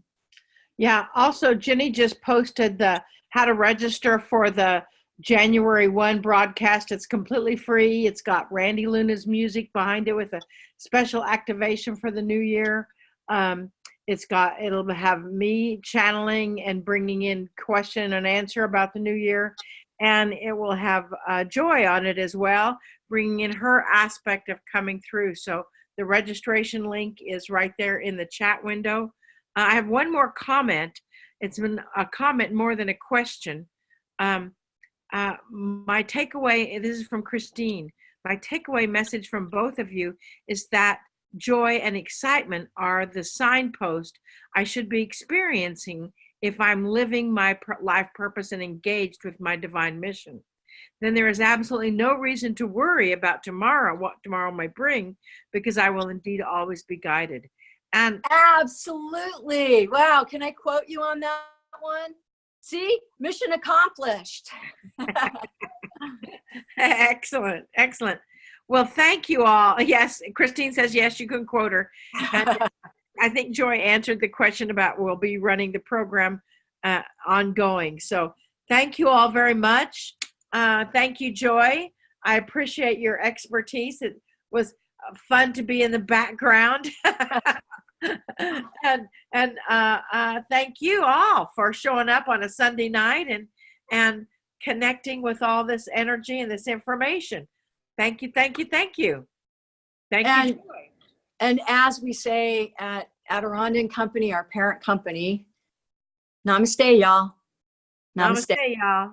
Yeah. Also, Jenny just posted the how to register for the January 1 broadcast. It's completely free. It's got Randy Luna's music behind it with a special activation for the new year. It'll have me channeling and bringing in question and answer about the new year. And it will have Joy on it as well, bringing in her aspect of coming through. So the registration link is right there in the chat window. I have one more comment. It's been a comment more than a question. My takeaway, this is from Christine, my takeaway message from both of you is that joy and excitement are the signpost I should be experiencing if I'm living my life purpose and engaged with my divine mission. Then there is absolutely no reason to worry about tomorrow, what tomorrow might bring, because I will indeed always be guided. And absolutely. Wow. Can I quote you on that one? See, mission accomplished. Excellent. Excellent. Well, thank you all. Yes. Christine says, yes, you can quote her. And I think Joy answered the question about we'll be running the program ongoing. So thank you all very much. Thank you, Joy. I appreciate your expertise. It was fun to be in the background. and thank you all for showing up on a Sunday night and connecting with all this energy and this information. Thank you, thank you, thank you. Thank you, Joy. And as we say at Adirondack Company, our parent company, namaste, y'all. Namaste, y'all.